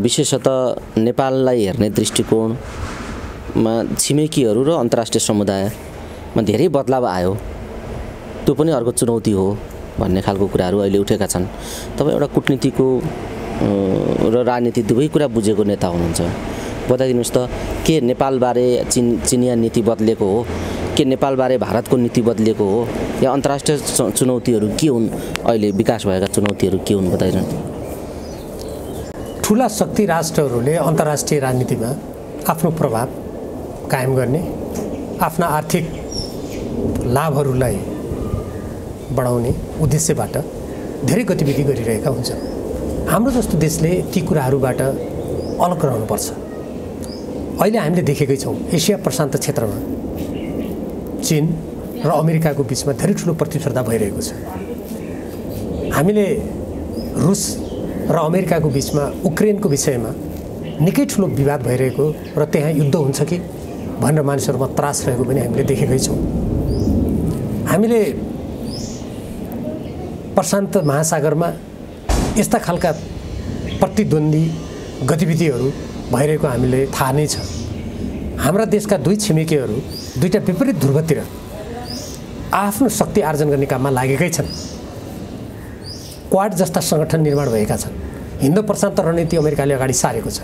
विशेषतः नेपाललाई हेर्ने दृष्टिकोणमा छिमेकीहरू र अन्तर्राष्ट्रिय समुदायमा धेरै बदलाव आयो। त्यो पनि अर्को चुनौती हो भन्ने खालको कुराहरू अहिले उठेका छन्। तपाईँ एउटा कूटनीतिको र राजनीति दुवै कुरा बुझेको नेता हुनुहुन्छ। बताइदिनुहोस् त के नेपालबारे चिनिया नीति बदलेको हो, के नेपालबारे भारतको नीति बदलेको हो, या अन्तर्राष्ट्रिय चुनौतीहरू के हुन्, अहिले विकास भएका चुनौतीहरू के हुन् बताइरहनु। ठुला शक्ति राष्ट्रहरूले अन्तर्राष्ट्रिय राजनीतिमा आफ्नो प्रभाव कायम गर्ने, आफ्ना आर्थिक लाभहरूलाई बढाउने उद्देश्यबाट धेरै गतिविधि गरिरहेका हुन्छन्। हाम्रो जस्तो देशले ती कुराहरूबाट अलग रहनुपर्छ। अहिले हामीले देखेकै छौँ एसिया प्रशान्त क्षेत्रमा चीन र अमेरिकाको बिचमा धेरै ठुलो प्रतिस्पर्धा भइरहेको छ। हामीले रुस र अमेरिकाको बिचमा उक्रेनको विषयमा निकै ठुलो विवाद भइरहेको र त्यहाँ युद्ध हुन्छ कि भनेर मानिसहरूमा त्रास रहेको पनि हामीले देखेकै छौँ। हामीले प्रशान्त महासागरमा यस्ता खालका प्रतिद्वन्दी गतिविधिहरू भइरहेको हामीले थाहा नै छ। हाम्रा देशका दुई छिमेकीहरू दुईटा विपरीत ध्रुवतिर आफ्नो शक्ति आर्जन गर्ने काममा लागेकै छन्। क्वाड जस्ता सङ्गठन निर्माण भएका छन्। हिन्द प्रशान्त रणनीति अमेरिकाले अगाडि सारेको छ।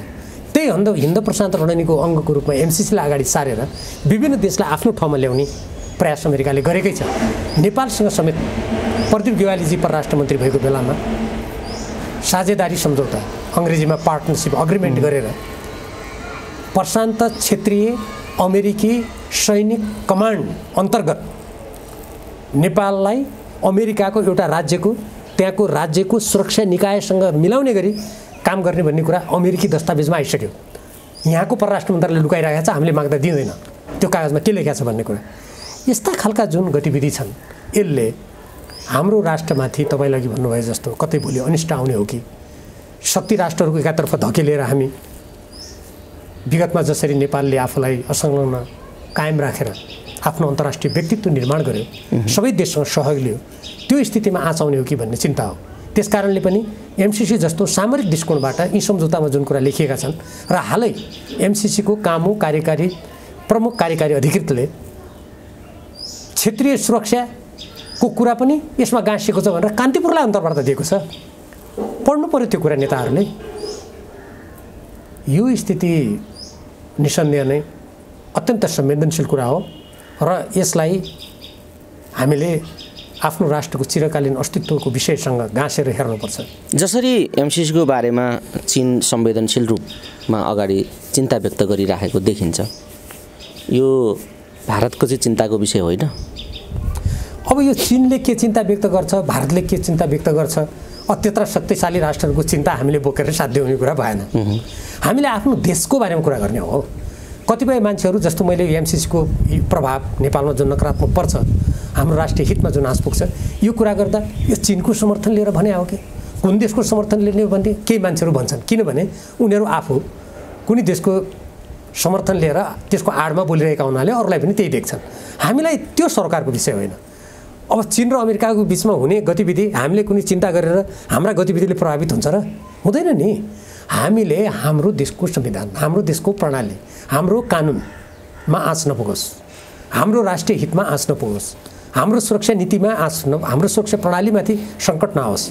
त्यही हिन्द प्रशान्त रणनीतिको अङ्गको रूपमा एमसिसीलाई अगाडि सारेर विभिन्न देशलाई आफ्नो ठाउँमा ल्याउने प्रयास अमेरिकाले गरेकै छ। नेपालसँग समेत प्रदीप गेवालीजी परराष्ट्र मन्त्री भएको बेलामा साझेदारी सम्झौता, अङ्ग्रेजीमा पार्टनरसिप अग्रिमेन्ट गरेर प्रशान्त क्षेत्रीय अमेरिकी सैनिक कमान्ड अन्तर्गत नेपाललाई अमेरिकाको एउटा राज्यको त्यहाँको राज्यको सुरक्षा निकायसँग मिलाउने गरी काम गर्ने भन्ने कुरा अमेरिकी दस्तावेजमा आइसक्यो। यहाँको परराष्ट्र मन्त्रालयले लुकाइरहेको छ, हामीले माग्दा दिँदैन, त्यो कागजमा के लेखेको छ भन्ने कुरा। यस्ता खालका जुन गतिविधि छन् यसले हाम्रो राष्ट्रमाथि तपाईँले अघि भन्नुभयो जस्तो कतै भोलि अनिष्ट आउने हो कि शक्ति राष्ट्रहरूको एकातर्फ धकेलेर हामी विगतमा जसरी नेपालले आफूलाई असंलग्न कायम राखेर आफ्नो अन्तर्राष्ट्रिय व्यक्तित्व निर्माण गर्यो, सबै देशसँग सहयोग लियो, त्यो स्थितिमा आँचाउने हो कि भन्ने चिन्ता हो। त्यसकारणले पनि एमसिसी जस्तो सामरिक दृष्टिकोणबाट यी सम्झौतामा जुन कुरा लेखिएका छन् र हालै एमसिसीको कामु कार्यकारी प्रमुख कार्यकारी अधिकृतले क्षेत्रीय सुरक्षाको कुरा पनि यसमा गाँसिएको छ भनेर कान्तिपुरलाई अन्तर्वार्ता दिएको छ। पढ्नु पर्यो त्यो कुरा नेताहरूले। यो स्थिति निसन्देह नै अत्यन्त संवेदनशील कुरा हो र यसलाई हामीले आफ्नो राष्ट्रको चिरकालीन अस्तित्वको विषयसँग गाँसेर हेर्नुपर्छ। जसरी एमसिसीको बारेमा चीन संवेदनशील रूपमा अगाडि चिन्ता व्यक्त गरिराखेको देखिन्छ, यो भारतको चाहिँ चिन्ताको विषय होइन। अब यो चीनले के चिन्ता व्यक्त गर्छ, भारतले के चिन्ता व्यक्त गर्छ, अत्यन्त शक्तिशाली राष्ट्रहरूको चिन्ता हामीले बोकेर साध्य हुने कुरा भएन। हामीले आफ्नो देशको बारेमा कुरा गर्ने हो। कतिपय मान्छेहरू जस्तो मैले एमसिसीको प्रभाव नेपालमा जुन नकारात्मक पर्छ, हाम्रो राष्ट्रिय हितमा जुन आँच पुग्छ, यो कुरा गर्दा यो चीनको समर्थन लिएर भने हो कि कुन देशको समर्थन लिने भन्ने केही मान्छेहरू भन्छन्। किनभने उनीहरू आफू कुनै देशको समर्थन लिएर त्यसको आडमा बोलिरहेका हुनाले अरूलाई पनि त्यही देख्छन्। हामीलाई त्यो सरकारको विषय होइन। अब चीन र अमेरिकाको बिचमा हुने गतिविधि हामीले कुनै चिन्ता गरेर हाम्रा गतिविधिले प्रभावित हुन्छ र हुँदैन नि। हामीले हाम्रो देशको संविधान, हाम्रो देशको प्रणाली, हाम्रो कानुनमा आँच नपुगोस्, हाम्रो राष्ट्रिय हितमा आँच नपुगोस्, हाम्रो सुरक्षा नीतिमा हाम्रो सुरक्षा प्रणालीमाथि सङ्कट नआओस्,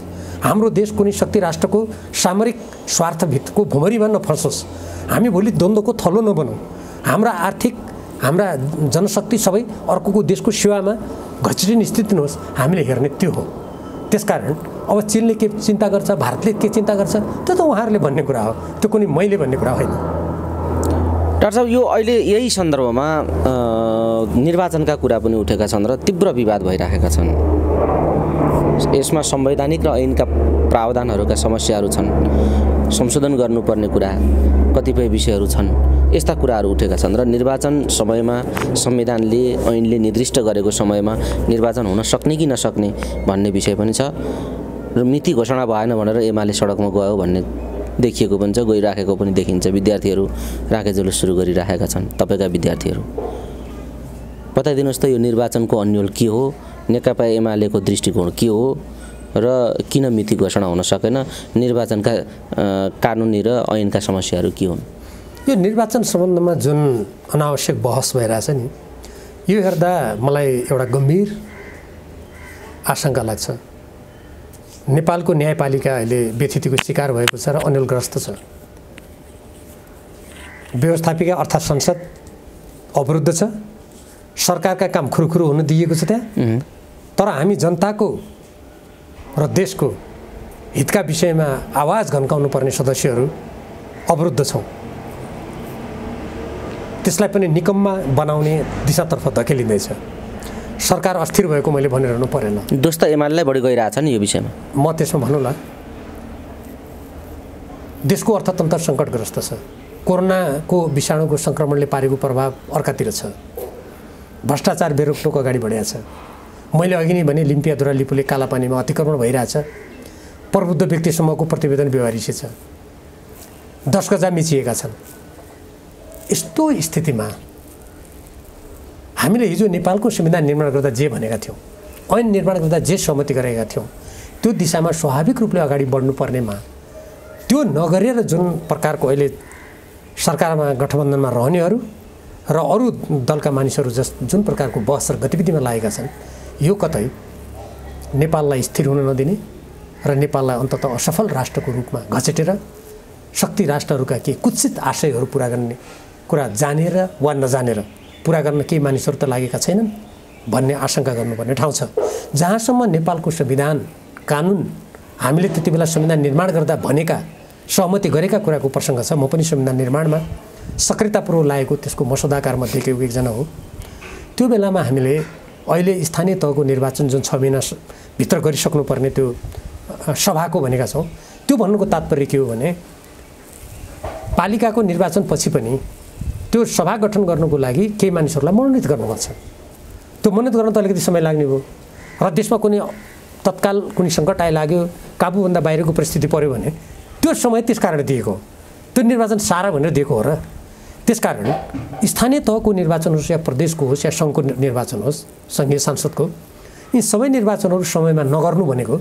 हाम्रो देश कुनै शक्ति राष्ट्रको सामरिक स्वार्थभित्रको भुमरीमा नफसोस्, हामी भोलि द्वन्द्वको थलो नबनौँ, हाम्रा आर्थिक हाम्रा जनशक्ति सबै अर्कोको देशको सेवामा घचिटिने स्थिति नहोस्, हामीले हेर्ने त्यो हो। त्यसकारण अब चीनले के चिन्ता गर्छ, भारतले के चिन्ता गर्छ, त्यो त उहाँहरूले भन्ने कुरा हो, त्यो कुनै मैले भन्ने कुरा होइन। डाक्टर साहब, यो अहिले यही सन्दर्भमा निर्वाचनका कुरा पनि उठेका छन् र तीव्र विवाद भइरहेका छन्। यसमा संवैधानिक र ऐनका प्रावधानहरूका समस्याहरू छन्, संशोधन गर्नुपर्ने कुरा कतिपय विषयहरू छन्, यस्ता कुराहरू उठेका छन् र निर्वाचन समयमा संविधानले ऐनले निर्दिष्ट गरेको समयमा निर्वाचन हुन सक्ने कि नसक्ने भन्ने विषय पनि छ र मिति घोषणा भएन भनेर एमाले सडकमा गयो भन्ने देखिएको पनि छ, गइराखेको पनि देखिन्छ। विद्यार्थीहरू राखेजुलुस सुरु गरिराखेका छन्। तपाईँका विद्यार्थीहरू बताइदिनुहोस् त, यो निर्वाचनको अन्यल के हो, नेकपा एमालेको दृष्टिकोण के हो र किन मिति घोषणा हुन सकेन, निर्वाचनका कानुनी र ऐनका समस्याहरू के हुन्? यो निर्वाचन सम्बन्धमा जुन अनावश्यक बहस भइरहेछ नि, यो हेर्दा मलाई एउटा गम्भीर आशंका लाग्छ। नेपालको न्यायपालिका अहिले व्यथितिको शिकार भएको छ र अनिलग्रस्त छ। व्यवस्थापिका अर्थात् संसद अवरुद्ध छ, सरकारका काम खुरुखुरु हुन दिएको छ त्यहाँ। तर हामी जनताको र देशको हितका विषयमा आवाज घन्काउनु पर्ने सदस्यहरू अवरुद्ध छौँ। त्यसलाई पनि निकममा बनाउने दिशातर्फ धकेलिँदैछ। सरकार अस्थिर भएको मैले भनिरहनु परेन। दोष त एमालेलाई बढी गइरहेछ नि यो विषयमा। म त्यसमा भनौँला, देशको अर्थतन्त्र सङ्कटग्रस्त छ। कोरोनाको विषाणुको सङ्क्रमणले पारेको प्रभाव अर्कातिर छ। भ्रष्टाचार बेरोकटोक अगाडि बढेको छ। मैले अघि नै भने लिम्पियाद्वारा लिपुले कालापानीमा अतिक्रमण भइरहेछ। प्रबुद्ध व्यक्तिसम्मको प्रतिवेदन व्यवहारिसी छ। 10 गजा मिचिएका छन्। यस्तो स्थितिमा हामीले हिजो नेपालको संविधान निर्माण गर्दा जे भनेका थियौँ, ऐन निर्माण गर्दा जे सहमति गरेका थियौँ, त्यो दिशामा स्वाभाविक रूपले अगाडि बढ्नुपर्नेमा त्यो नगरेर जुन प्रकारको अहिले सरकारमा गठबन्धनमा रहनेहरू र अरू दलका मानिसहरू जुन प्रकारको बहस र गतिविधिमा लागेका छन्, यो कतै नेपाललाई स्थिर हुन नदिने र नेपाललाई अन्ततः असफल राष्ट्रको रूपमा घचेटेर शक्ति राष्ट्रहरूका केही कुत्सित आशयहरू पुरा गर्ने कुरा जानेर वा नजानेर पुरा गर्न केही मानिसहरू त लागेका छैनन् भन्ने आशंका गर्नुपर्ने ठाउँ छ। जहाँसम्म नेपालको संविधान कानुन हामीले त्यति बेला संविधान निर्माण गर्दा भनेका सहमति गरेका कुराको प्रसङ्ग छ। म पनि संविधान निर्माणमा सक्रियतापूर्वक लागेको त्यसको मसौदाकार मध्येको एकजना हो। त्यो बेलामा हामीले अहिले स्थानीय तहको निर्वाचन जुन 6 महिनाभित्र गरिसक्नुपर्ने त्यो सभाको भनेका छौँ। त्यो भन्नुको तात्पर्य के हो भने पालिकाको निर्वाचन पछि पनि त्यो सभा गठन गर्नुको लागि केही मानिसहरूलाई मनोनित गर्नुपर्छ। त्यो मनोनित गर्न त अलिकति समय लाग्ने भयो र देशमा कुनै तत्काल कुनै सङ्कट आइलाग्यो, काबुभन्दा बाहिरको परिस्थिति पर्यो भने त्यो समय त्यस कारण दिएको हो। त्यो निर्वाचन सारा भनेर दिएको हो र त्यसकारण स्थानीय तहको निर्वाचन होस् या प्रदेशको होस् या सङ्घको निर्वाचन होस्, सङ्घीय सांसदको, यी सबै निर्वाचनहरू समयमा नगर्नु भनेको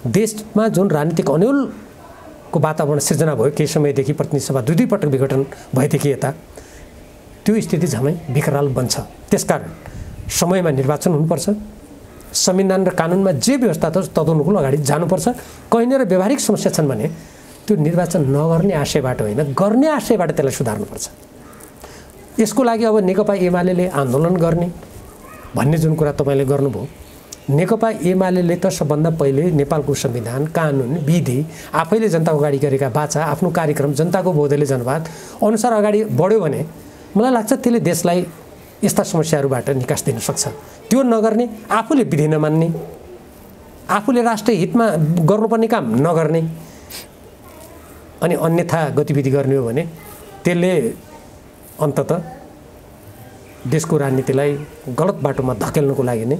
देशमा जुन राजनीतिक अन्योलको वातावरण सिर्जना भयो, केही समयदेखि प्रतिनिधि सभा 2 पटक विघटन भएदेखि यता त्यो स्थिति झमै विकराल बन्छ। त्यसकारण समयमा निर्वाचन हुनुपर्छ। संविधान र कानुनमा जे व्यवस्था छ तदनुकूल अगाडि जानुपर्छ। कहीँनिर व्यावहारिक समस्या छन् भने त्यो निर्वाचन नगर्ने आशयबाट होइन, गर्ने आशयबाट त्यसलाई सुधार्नुपर्छ। यसको लागि अब नेकपा एमाले आन्दोलन गर्ने भन्ने जुन कुरा तपाईँले गर्नुभयो, नेकपा एमाले त सबभन्दा पहिले नेपालको संविधान कानुन विधि आफैले जनताको अगाडि गरेका बाचा आफ्नो कार्यक्रम जनताको बोधले जनवाद अनुसार अगाडि बढ्यो भने मलाई लाग्छ त्यसले देशलाई यस्ता समस्याहरूबाट निकास दिन सक्छ। त्यो नगर्ने, आफूले विधि नमान्ने, आफूले राष्ट्रिय हितमा गर्नुपर्ने काम नगर्ने अनि अन्यथा गतिविधि गर्ने हो भने त्यसले अन्ततः देशको राजनीतिलाई गलत बाटोमा धकेल्नको लागि नै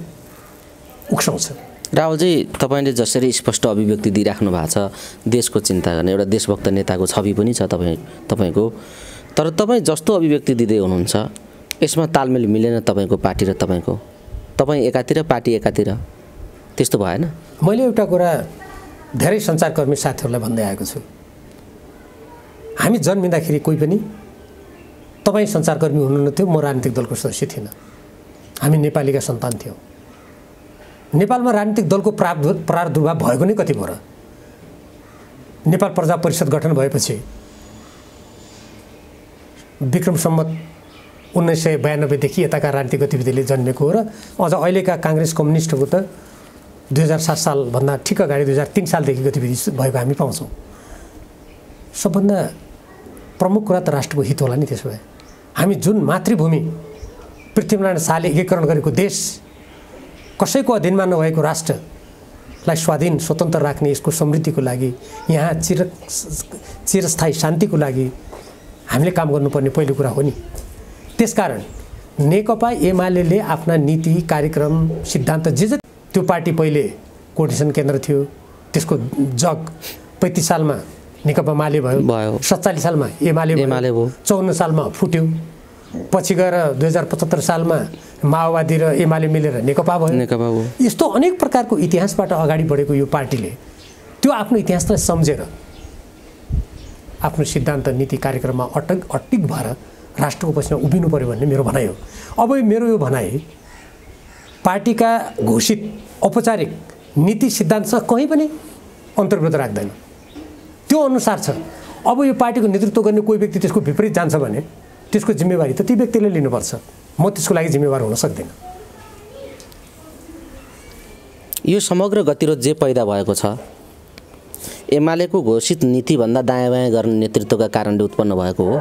उक्साउँछ। राहुलजी, तपाईँले जसरी स्पष्ट अभिव्यक्ति दिइराख्नु भएको छ, देशको चिन्ता गर्ने एउटा देशभक्त नेताको छवि पनि छ तपाईँको, तर तपाईँ जस्तो अभिव्यक्ति दिँदै हुनुहुन्छ यसमा तालमेल मिलेन तपाईँको पार्टी र तपाईँ एकातिर पार्टी एकातिर, त्यस्तो भएन? मैले एउटा कुरा धेरै सञ्चारकर्मी साथीहरूलाई भन्दै आएको छु। हामी जन्मिँदाखेरि कोही पनि तपाईँ सञ्चारकर्मी हुनुहुन्थ्यो, म राजनीतिक दलको सदस्य थिइनँ। हामी नेपालीका सन्तान थियौँ। नेपालमा राजनीतिक दलको प्रादुर्भाव भएको नै कति भयो र? नेपाल प्रजा परिषद गठन भएपछि विक्रम सम्वत 1992 देखि यताका राजनीतिक गतिविधिले जन्मेको हो र अझ अहिलेका काङ्ग्रेस कम्युनिस्टको त 2007 सालभन्दा ठिक अगाडि 2003 सालदेखि गतिविधि भएको हामी पाउँछौँ। सबभन्दा प्रमुख कुरा त राष्ट्रको हित होला नि। त्यसो भए हामी जुन मातृभूमि पृथ्वीनारायण शाहले एकीकरण गरेको देश, कसैको अधीनमा नभएको राष्ट्रलाई स्वाधीन स्वतन्त्र राख्ने, यसको समृद्धिको लागि, यहाँ चिरस्थायी शान्तिको लागि हामीले काम गर्नुपर्ने पहिलो कुरा हो नि। त्यसकारण नेकपा एमाले आफ्ना नीति कार्यक्रम सिद्धान्त जे त्यो पार्टी पहिले कोर्डिनेसन केन्द्र थियो, त्यसको जग 35 सालमा नेकपा माले भयो, 47 सालमा एमाले भयो, 54 सालमा फुट्यो, पछि गएर 2075 सालमा माओवादी र एमाले मिलेर नेकपा भयो। यस्तो अनेक प्रकारको इतिहासबाट अगाडि बढेको यो पार्टीले त्यो आफ्नो इतिहासलाई सम्झेर आफ्नो सिद्धान्त नीति कार्यक्रममा अटिक भएर राष्ट्रको पछिमा उभिनु पर्यो भन्ने मेरो भनाइ हो। अब मेरो यो भनाइ पार्टीका घोषित औपचारिक नीति सिद्धान्तसँग कहीँ पनि अन्तर्गत राख्दैन, त्यो अनुसार छ। अब यो पार्टीको नेतृत्व गर्ने कोही व्यक्ति त्यसको विपरीत जान्छ भने त्यसको जिम्मेवारी त ती व्यक्तिले लिनुपर्छ। म त्यसको लागि जिम्मेवार हुन सक्दिनँ। यो समग्र गतिरोध जे पैदा भएको छ एमालेको घोषित नीतिभन्दा दायाँ बायाँ गर्ने नेतृत्वका कारणले उत्पन्न भएको हो।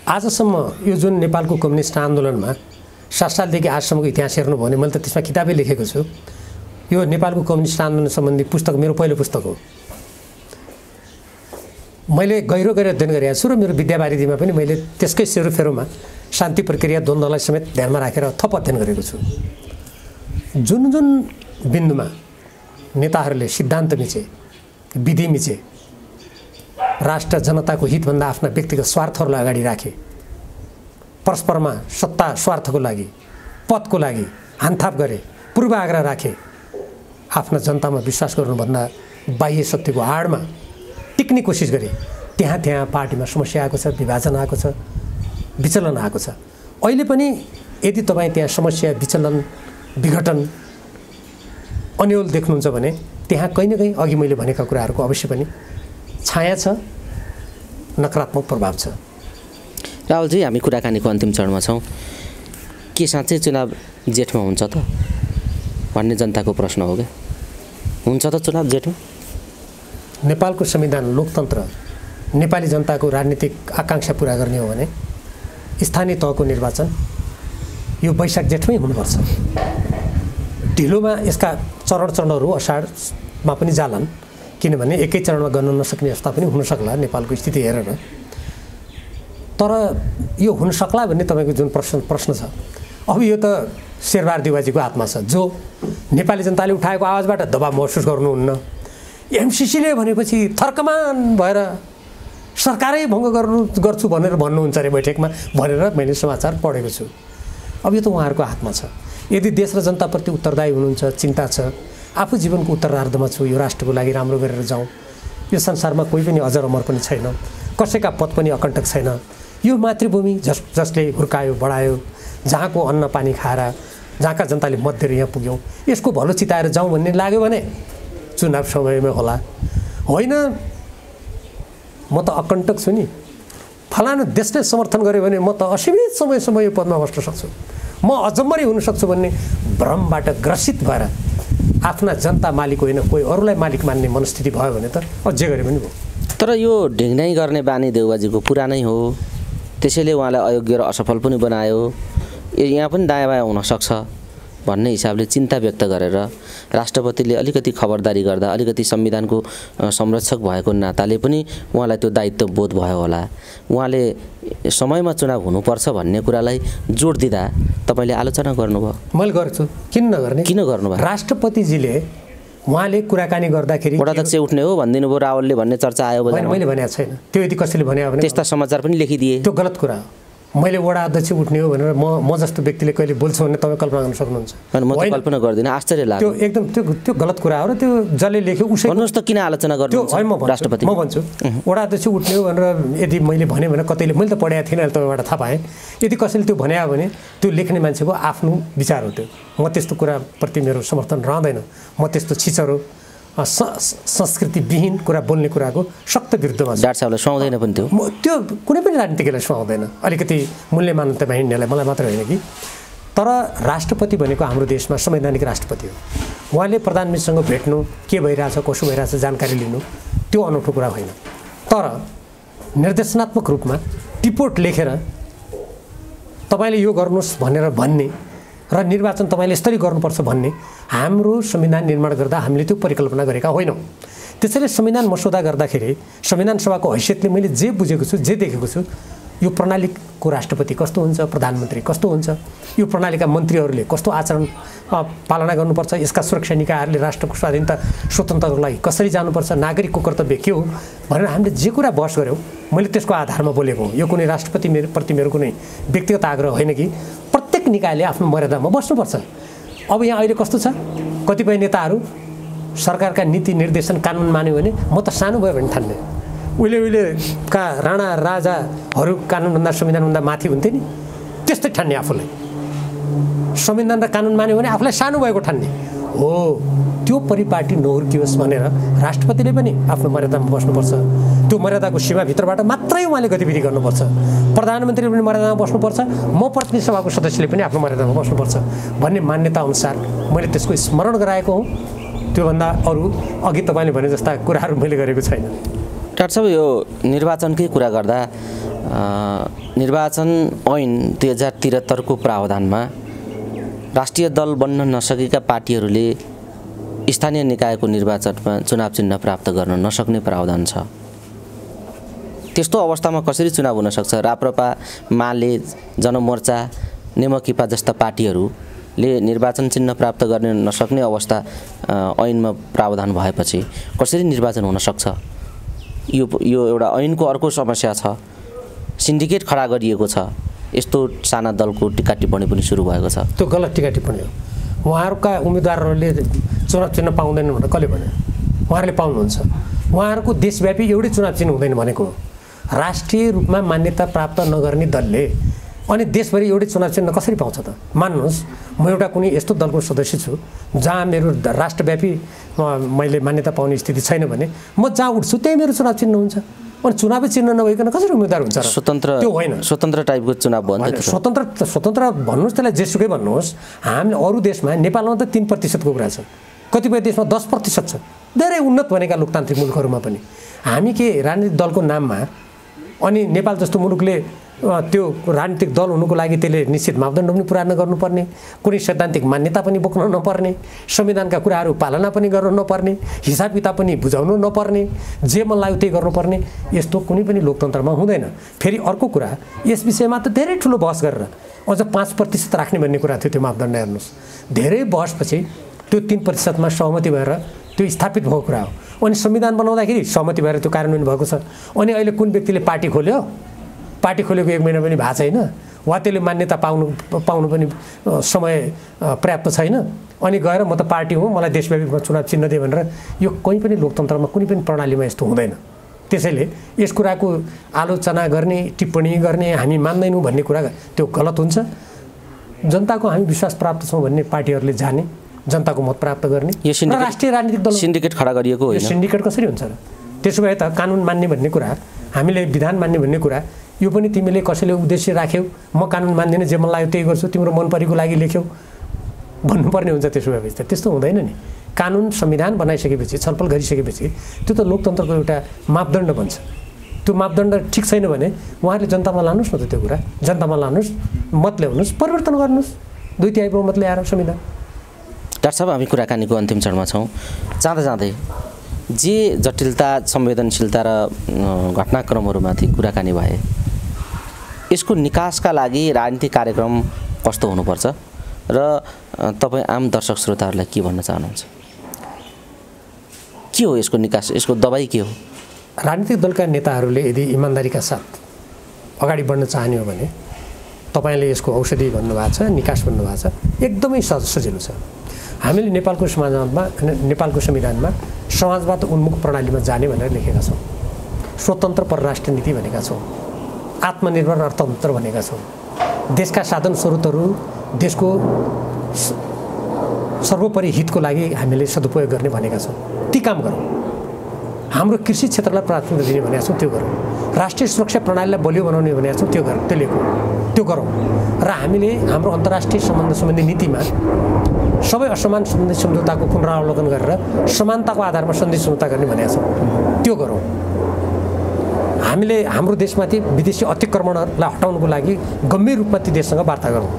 आजसम्म यो जुन नेपालको कम्युनिस्ट आन्दोलनमा 7 सालदेखि आजसम्मको इतिहास हेर्नुभयो भने मैले त त्यसमा किताबै लेखेको छु। यो नेपालको कम्युनिस्ट आन्दोलन सम्बन्धी पुस्तक मेरो पहिलो पुस्तक हो। मैले गहिरो अध्ययन गरेको छु र मेरो विद्यावारिधीमा पनि मैले त्यसकै सेरोफेरोमा शान्ति प्रक्रिया द्वन्द्वलाई समेत ध्यानमा राखेर थप अध्ययन गरेको छु। जुन जुन बिन्दुमा नेताहरूले सिद्धान्त मिचे, विधि मिचे, राष्ट्र जनताको हितभन्दा आफ्ना व्यक्तिगत स्वार्थहरूलाई अगाडि राखे, परस्परमा सत्ता स्वार्थको लागि, पदको लागि हानथाप गरे, पूर्वाग्रह राखे, आफ्ना जनतामा विश्वास गर्नुभन्दा बाह्य शक्तिको आडमा टिक्ने कोसिस गरे, त्यहाँ पार्टीमा समस्या आएको छ, विभाजन आएको छ, विचलन आएको छ। अहिले पनि यदि तपाईँ त्यहाँ समस्या, विचलन, विघटन, अन्यल देख्नुहुन्छ भने त्यहाँ कहीँ न कहीँ अघि मैले भनेका कुराहरूको अवश्य पनि छाया छ, नकारात्मक प्रभाव छ। राहुलजी, हामी कुराकानीको अन्तिम चरणमा छौँ। के साँच्चै चुनाव जेठमा हुन्छ त भन्ने जनताको प्रश्न हो क्या? हुन्छ त चुनाव जेठमा? नेपालको संविधान, लोकतन्त्र, नेपाली जनताको राजनीतिक आकाङ्क्षा पुरा गर्ने हो भने स्थानीय तहको निर्वाचन यो वैशाख जेठमै हुनुपर्छ। ढिलोमा यसका चरणहरू अषाढमा पनि जालान्, किनभने एकै चरणमा गर्न नसक्ने अवस्था पनि हुन सक्ला नेपालको स्थिति हेरेर। तर यो हुन सक्ला भन्ने तपाईँको जुन प्रश्न छ, अब यो त शेरबहादुर देउवाजीको हातमा छ, जो नेपाली जनताले उठाएको आवाजबाट दबाब महसुस गर्नुहुन्न। एमसिसीले भनेपछि थर्कमान भएर सरकारै भङ्ग गर्छु भनेर भन्नुहुन्छ अरे बैठकमा भनेर मैले समाचार पढेको छु। अब यो त उहाँहरूको हातमा छ। यदि देश र जनताप्रति उत्तरदायी हुनुहुन्छ, चिन्ता छ, आफू जीवनको उत्तरार्धमा छु, यो राष्ट्रको लागि राम्रो गरेर जाउँ, यो संसारमा कोही पनि अजर अमर पनि छैन, कसैका पद पनि अकण्टक छैन, यो मातृभूमि जसले हुर्कायो बढायो, जहाँको अन्न पानी खाएर जहाँका जनताले मत दिएर यहाँ पुग्यौँ, यसको भलो चिताएर जाउँ भन्ने लाग्यो भने चुनाव समयमै होला। होइन म त अकण्टक छु नि, फलानु देशले समर्थन गर्यो भने म त असीमित समयसम्म यो पदमा बस्न सक्छु, म अजम्मरी हुन सक्छु भन्ने भ्रमबाट ग्रसित भएर आफ्ना जनता मालिक होइन कोही अरूलाई मालिक मान्ने मनस्थिति भयो भने त अझै गरे पनि भयो। तर यो ढिङ्नाइ गर्ने बानी देउवाजीको पुरानै हो, त्यसैले उहाँलाई अयोग्य र असफल पनि बनायो। यहाँ पनि दायाँ बायाँ हुनसक्छ भन्ने हिसाबले चिन्ता व्यक्त गरेर राष्ट्रपतिले अलिकति खबरदारी गर्दा, अलिकति संविधानको संरक्षक भएको नाताले पनि उहाँलाई त्यो दायित्व बोध भयो होला। उहाँले समयमा चुनाव हुनुपर्छ भन्ने कुरालाई जोड दिँदा तपाईँले आलोचना गर्नुभयो। मैले गर्छु, किन नगर्ने? किन गर्नुभयो? राष्ट्रपतिजीले उहाँले कुराकानी गर्दाखेरि वडाध्यक्ष उठ्ने हो भनिदिनु भयो रावलले भन्ने चर्चा आयो। मैले भनेको छैन, त्यो यदि कसैले भन्यो भने त्यस्ता समाचार पनि लेखिदिए, त्यो गलत कुरा हो। मैले वडा अध्यक्ष उठ्ने हो भनेर म जस्तो व्यक्तिले कहिले बोल्छु भने तपाईँ कल्पना गर्न सक्नुहुन्छ? म त कल्पना गर्दिनँ, आश्चर्य लाग्यो। त्यो एकदम त्यो गलत कुरा हो र त्यो जसले लेख्यो उसै भन्नुहोस् त किन आलोचना गर्नुहुन्छ? राष्ट्रपति म भन्छु वडा अध्यक्ष उठ्ने हो भनेर यदि मैले भने कतैले, मैले त पढाएको थिइनँ, तपाईँबाट थाहा पाएँ, यदि कसैले त्यो भन्यो भने त्यो लेख्ने मान्छेको आफ्नो विचार हो। त्यो म त्यस्तो कुराप्रति मेरो समर्थन रहँदैन। म त्यस्तो छिचरो संस्कृतिविहीन कुरा बोल्ने कुराको सख्त विरुद्धमा छु। डाक्टर साहबलाई सुहाउँदैन पनि त्यो कुनै पनि राजनीतिकलाई सुहाउँदैन, अलिकति मूल्य मान्यतामा हिँड्नेलाई, मलाई मात्र होइन कि। तर राष्ट्रपति भनेको हाम्रो देशमा संवैधानिक राष्ट्रपति हो। उहाँले प्रधानमन्त्रीसँग भेट्नु, के भइरहेछ, कसो भइरहेछ जानकारी लिनु, त्यो अनौठो कुरा होइन। तर निर्देशनात्मक रूपमा टिपोट लेखेर तपाईँले यो गर्नुहोस् भनेर भन्ने र निर्वाचन तपाईँले यसरी गर्नुपर्छ भन्ने हाम्रो संविधान निर्माण गर्दा हामीले त्यो परिकल्पना गरेका होइनौँ। त्यसैले संविधान मसौदा गर्दाखेरि संविधान सभाको हैसियतले मैले जे बुझेको छु, जे देखेको छु, यो प्रणालीको राष्ट्रपति कस्तो हुन्छ, प्रधानमन्त्री कस्तो हुन्छ, यो प्रणालीका मन्त्रीहरूले कस्तो आचरण पालना गर्नुपर्छ, यसका सुरक्षा निकायहरूले राष्ट्रको स्वाधीनता स्वतन्त्रताको लागि कसरी जानुपर्छ, नागरिकको कर्तव्य के हो भनेर हामीले जे कुरा बहस गऱ्यौँ, मैले त्यसको आधारमा बोलेको हुँ। यो कुनै राष्ट्रपति प्रति मेरो कुनै व्यक्तिगत आग्रह होइन कि प्रत्येक निकायले आफ्नो मर्यादामा बस्नुपर्छ। अब यहाँ अहिले कस्तो छ, कतिपय नेताहरू सरकारका नीति निर्देशन कानुन मान्यो भने म त सानो भयो भने ठान्ने, उहिलेका राणा राजाहरू कानुनभन्दा संविधानभन्दा माथि हुन्थे नि, त्यस्तै ठान्ने आफूलाई। संविधान र कानुन मान्यो भने आफूलाई सानो भएको ठान्ने हो। त्यो परिपाटी नहुर्कियोस् भनेर राष्ट्रपतिले पनि आफ्नो मर्यादामा बस्नुपर्छ। त्यो मर्यादाको सीमाभित्रबाट मात्रै उहाँले गतिविधि गर्नुपर्छ। प्रधानमन्त्रीले पनि मर्यादामा बस्नुपर्छ, म प्रतिनिधि सभाको सदस्यले पनि आफ्नो मर्यादामा बस्नुपर्छ भन्ने मान्यता अनुसार मैले त्यसको स्मरण गराएको हुँ। त्योभन्दा अरू अघि तपाईँले भने जस्ता कुराहरू मैले गरेको छैन। डाक्टर साहब, यो निर्वाचनकै कुरा गर्दा निर्वाचन ऐन 2073 को प्रावधानमा राष्ट्रिय दल बन्न नसकेका पार्टीहरूले स्थानीय निकायको निर्वाचनमा चुनाव चिन्ह प्राप्त गर्न नसक्ने प्रावधान छ। त्यस्तो अवस्थामा कसरी चुनाव हुन सक्छ? राप्रपा, माले, जनमोर्चा, नेमकिपा जस्ता पार्टीहरूले निर्वाचन चिन्ह प्राप्त गर्न नसक्ने अवस्था ऐनमा प्रावधान भएपछि कसरी निर्वाचन हुन सक्छ? यो एउटा ऐनको अर्को समस्या छ। सिन्डिकेट खडा गरिएको छ। यस्तो साना दलको टिका टिप्पणी पनि सुरु भएको छ। त्यो गलत टिका टिप्पणी हो। उहाँहरूका उम्मेदवारहरूले चुनाव चिन्ह पाउँदैनन् भनेर कसले भन्यो? उहाँहरूले पाउनुहुन्छ। उहाँहरूको देशव्यापी एउटै चुनाव चिन्ह हुँदैन भनेको हो। राष्ट्रिय रूपमा मान्यता प्राप्त नगर्ने दलले अनि देशभरि एउटै चुनाव चिन्ह कसरी पाउँछ त? मान्नुहोस्, म एउटा कुनै यस्तो दलको सदस्य छु जहाँ मेरो राष्ट्रव्यापी मैले मान्यता पाउने स्थिति छैन भने म जहाँ उठ्छु त्यही मेरो चुनाव चिन्ह हुन्छ। अनि चुनावै चिन्ह नभइकन कसरी उम्मेदवार हुन्छ र? त्यो होइन। स्वतन्त्र टाइपको चुनाव भन्छ। स्वतन्त्र भन्नुहोस्, त्यसलाई जेसुकै भन्नुहोस्। हामीले अरू देशमा, नेपालमा त 3% को कुरा छ, कतिपय देशमा 10% छ। धेरै उन्नत भनेका लोकतान्त्रिक मुलुकहरूमा पनि हामी के राजनीतिक दलको नाममा अनि नेपाल जस्तो मुलुकले त्यो राजनीतिक दल हुनुको लागि त्यसले निश्चित मापदण्ड पनि पुरा गर्नुपर्ने, कुनै सैद्धान्तिक मान्यता पनि बोक्न नपर्ने, संविधानका कुराहरू पालना पनि गर्न नपर्ने, हिसाब किताब पनि बुझाउनु नपर्ने, जे मन लाग्यो त्यही गर्नुपर्ने, यस्तो कुनै पनि लोकतन्त्रमा हुँदैन। फेरि अर्को कुरा, यस विषयमा त धेरै ठुलो बहस गरेर अझ 5% राख्ने भन्ने कुरा थियो। त्यो मापदण्ड हेर्नुहोस्, धेरै बहसपछि त्यो 3% सहमति भएर त्यो स्थापित भएको कुरा हो। अनि संविधान बनाउँदाखेरि सहमति भएर त्यो कार्यान्वयन भएको छ। अनि अहिले कुन व्यक्तिले पार्टी खोल्यो, पार्टी खोलेको 1 महिना पनि भएको छैन, वा त्यसले मान्यता पाउनु पनि समय पर्याप्त छैन। अनि गएर म त पार्टी हुँ, मलाई देशव्यापी चुनाव चिन्ह दिए भनेर यो कुनै पनि लोकतन्त्रमा, कुनै पनि प्रणालीमा यस्तो हुँदैन। त्यसैले यस कुराको आलोचना गर्ने, टिप्पणी गर्ने, हामी मान्दैनौँ भन्ने कुरा त्यो गलत हुन्छ। जनताको हामी विश्वास प्राप्त छौँ भन्ने पार्टीहरूले जाने, जनताको मत प्राप्त गर्ने। यो राष्ट्रिय राजनीतिक दल सिन्डिकेट खडा गरिएको होइन। सिन्डिकेट कसरी हुन्छ र? त्यसो भए त कानुन मान्ने भन्ने कुरा, हामीले विधान मान्ने भन्ने कुरा, यो पनि तिमीले कसैले उद्देश्य राख्यौ, म कानुन मान्दिनँ, जे मन लाग्यो त्यही गर्छु, तिम्रो मन परेको लागि लेख्यौ भन्नुपर्ने हुन्छ। त्यसो भएपछि त त्यस्तो हुँदैन नि। कानुन संविधान बनाइसकेपछि, छलफल गरिसकेपछि त्यो त लोकतन्त्रको एउटा मापदण्ड बन्छ। त्यो मापदण्ड ठिक छैन भने उहाँहरूले जनतामा लानुहोस् न त, त्यो कुरा जनतामा लानुहोस्, मत ल्याउनुहोस्, परिवर्तन गर्नुहोस्, 2/3 बहुमत ल्याएर संविधान। डाक्टर साहब, हामी कुराकानीको अन्तिम चरणमा छौँ। जाँदा जाँदै जे जटिलता, संवेदनशीलता र घटनाक्रमहरूमाथि कुराकानी भए, यसको निकासका लागि राजनीतिक कार्यक्रम कस्तो हुनुपर्छ र तपाईँ आम दर्शक श्रोताहरूलाई के भन्न चाहनुहुन्छ? के हो यसको निकास? यसको दबाई के हो? राजनीतिक दलका नेताहरूले यदि इमान्दारीका साथ अगाडि बढ्न चाहने हो भने तपाईँले यसको औषधि भन्नुभएको छ, निकास भन्नुभएको छ, एकदमै सजिलो छ। हामीले नेपालको समाजमा, नेपालको संविधानमा समाजवाद उन्मुख प्रणालीमा जाने भनेर लेखेका छौँ। स्वतन्त्र परराष्ट्र नीति भनेका छौँ। आत्मनिर्भर अर्थतन्त्र भनेका छौँ। देशका साधन स्रोतहरू देशको सर्वोपरि हितको लागि हामीले सदुपयोग गर्ने भनेका छौँ। ती काम गरौँ। हाम्रो कृषि क्षेत्रलाई प्राथमिकता दिने भनेका छौँ, त्यो गरौँ। राष्ट्रिय सुरक्षा प्रणालीलाई बलियो बनाउने भनेका छौँ, त्यो गरौँ, त्यो गरौँ। र हामीले हाम्रो अन्तर्राष्ट्रिय सम्बन्ध सम्बन्धी नीतिमा सबै असमान सन्धि सम्झौताको पुनरावलोकन गरेर समानताको आधारमा सन्धि सम्झौता गर्ने भनेका छौँ, त्यो गरौँ। हामीले हाम्रो देशमाथि विदेशी अतिक्रमणहरूलाई हटाउनको लागि गम्भीर रूपमा ती देशसँग वार्ता गरौँ।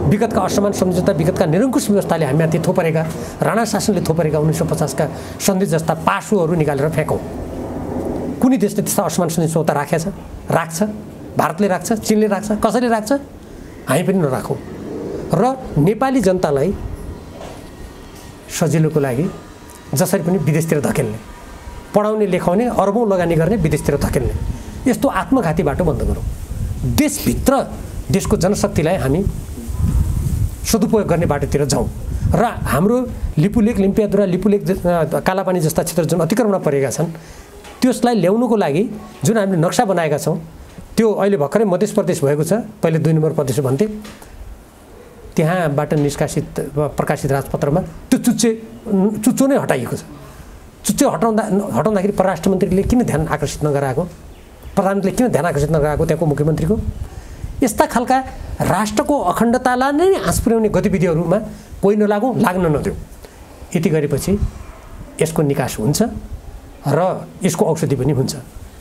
विगतका असमान सम्झौता, विगतका निरङ्कुश व्यवस्थाले हामीमाथि थोपरेका, राणा शासनले थोपरेका 1950 का सन्धि जस्ता पासोहरू निकालेर फ्याँकौँ। कुनै देशले त्यस्ता असमान सन्धि सम्झौता राख्छ? भारतले राख्छ? चीनले राख्छ? कसैले राख्छ? हामी पनि नराखौँ। र नेपाली जनतालाई सजिलोको लागि जसरी पनि विदेशतिर धकेल्ने, पढाउने, लेखाउने, अरबौँ लगानी गर्ने, विदेशतिर धकेल्ने, यस्तो आत्मघाती बाटो बन्द गरौँ। देशभित्र देशको जनशक्तिलाई हामी सदुपयोग गर्ने बाटोतिर जाउँ। र हाम्रो लिपुलेक, लिम्पियाधुरा, लिपुलेक, कालापानी जस्ता क्षेत्र जुन अतिक्रमण परेका छन्, त्यसलाई ल्याउनुको लागि जुन हामीले नक्सा बनाएका छौँ, त्यो अहिले भर्खरै मध्य प्रदेश भएको छ, पहिले 2 नम्बर प्रदेश भन्थे, त्यहाँबाट निष्कासित प्रकाशित राजपत्रमा त्यो चुच्चो नै हटाइएको छ। चुच्चो हटाउँदाखेरि परराष्ट्र मन्त्रीले किन ध्यान आकर्षित नगराएको, प्रधानमन्त्रीले किन ध्यान आकर्षित नगराएको त्यहाँको मुख्यमन्त्रीको? यस्ता खालका राष्ट्रको अखण्डतालाई नै आँच पुर्याउने गतिविधिहरूमा कोही नलागौँ, लाग्न नदेऊ। यति गरेपछि यसको निकास हुन्छ र यसको औषधि पनि हुन्छ।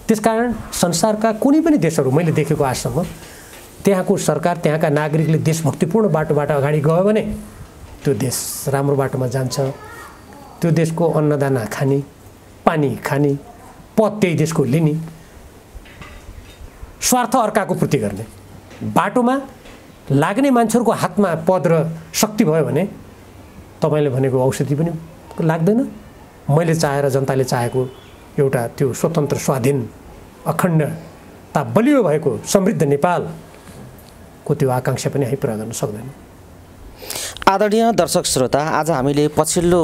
त्यसकारण संसारका कुनै पनि देशहरू मैले देखेको आजसम्म त्यहाँको सरकार, त्यहाँका नागरिकले देशभक्तिपूर्ण बाटोबाट अगाडि गयो भने त्यो देश राम्रो बाटोमा जान्छ। त्यो देशको अन्नदाना खाने, पानी खाने, पद त्यही देशको लिने, स्वार्थ अर्काको पूर्ति गर्ने, बाटोमा लाग्ने मान्छेहरूको हातमा पद र शक्ति भयो भने तपाईँले भनेको औषधि पनि लाग्दैन। मैले चाहेर जनताले चाहेको एउटा त्यो स्वतन्त्र, स्वाधीन, अखण्डता बलियो भएको समृद्ध नेपालको त्यो आकाङ्क्षा पनि हामी पुरा गर्न सक्दैन। आदरणीय दर्शक श्रोता, आज हामीले पछिल्लो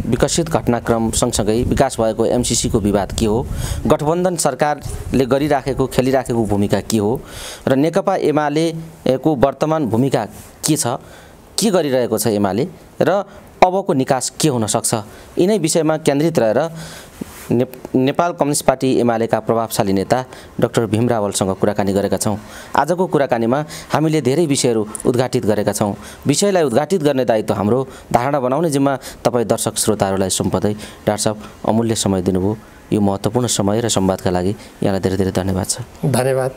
विकसित घटनाक्रम सँगसँगै विकास भएको एमसीसीको विवाद के हो, गठबन्धन सरकारले गरिराखेको खेलिराखेको भूमिका के हो र नेकपा एमालेको वर्तमान भूमिका के छ, के गरिरहेको छ एमाले र अबको निकास के हुन सक्छ, यिनै विषयमा केन्द्रित रहेर नेपाल कम्युनिस्ट पार्टी एमालेका प्रभावशाली नेता डाक्टर भीम रावलसँग कुराकानी गरेका छौँ। आजको कुराकानीमा हामीले धेरै विषयहरू उद्घाटित गरेका छौँ। विषयलाई उद्घाटित गर्ने दायित्व हाम्रो, धारणा बनाउने जिम्मा तपाईँ दर्शक श्रोताहरूलाई सुम्पदै डाक्टर साहब अमूल्य समय दिनुभयो। यो महत्त्वपूर्ण समय र संवादका लागि यहाँलाई धेरै धेरै धन्यवाद छ। धन्यवाद।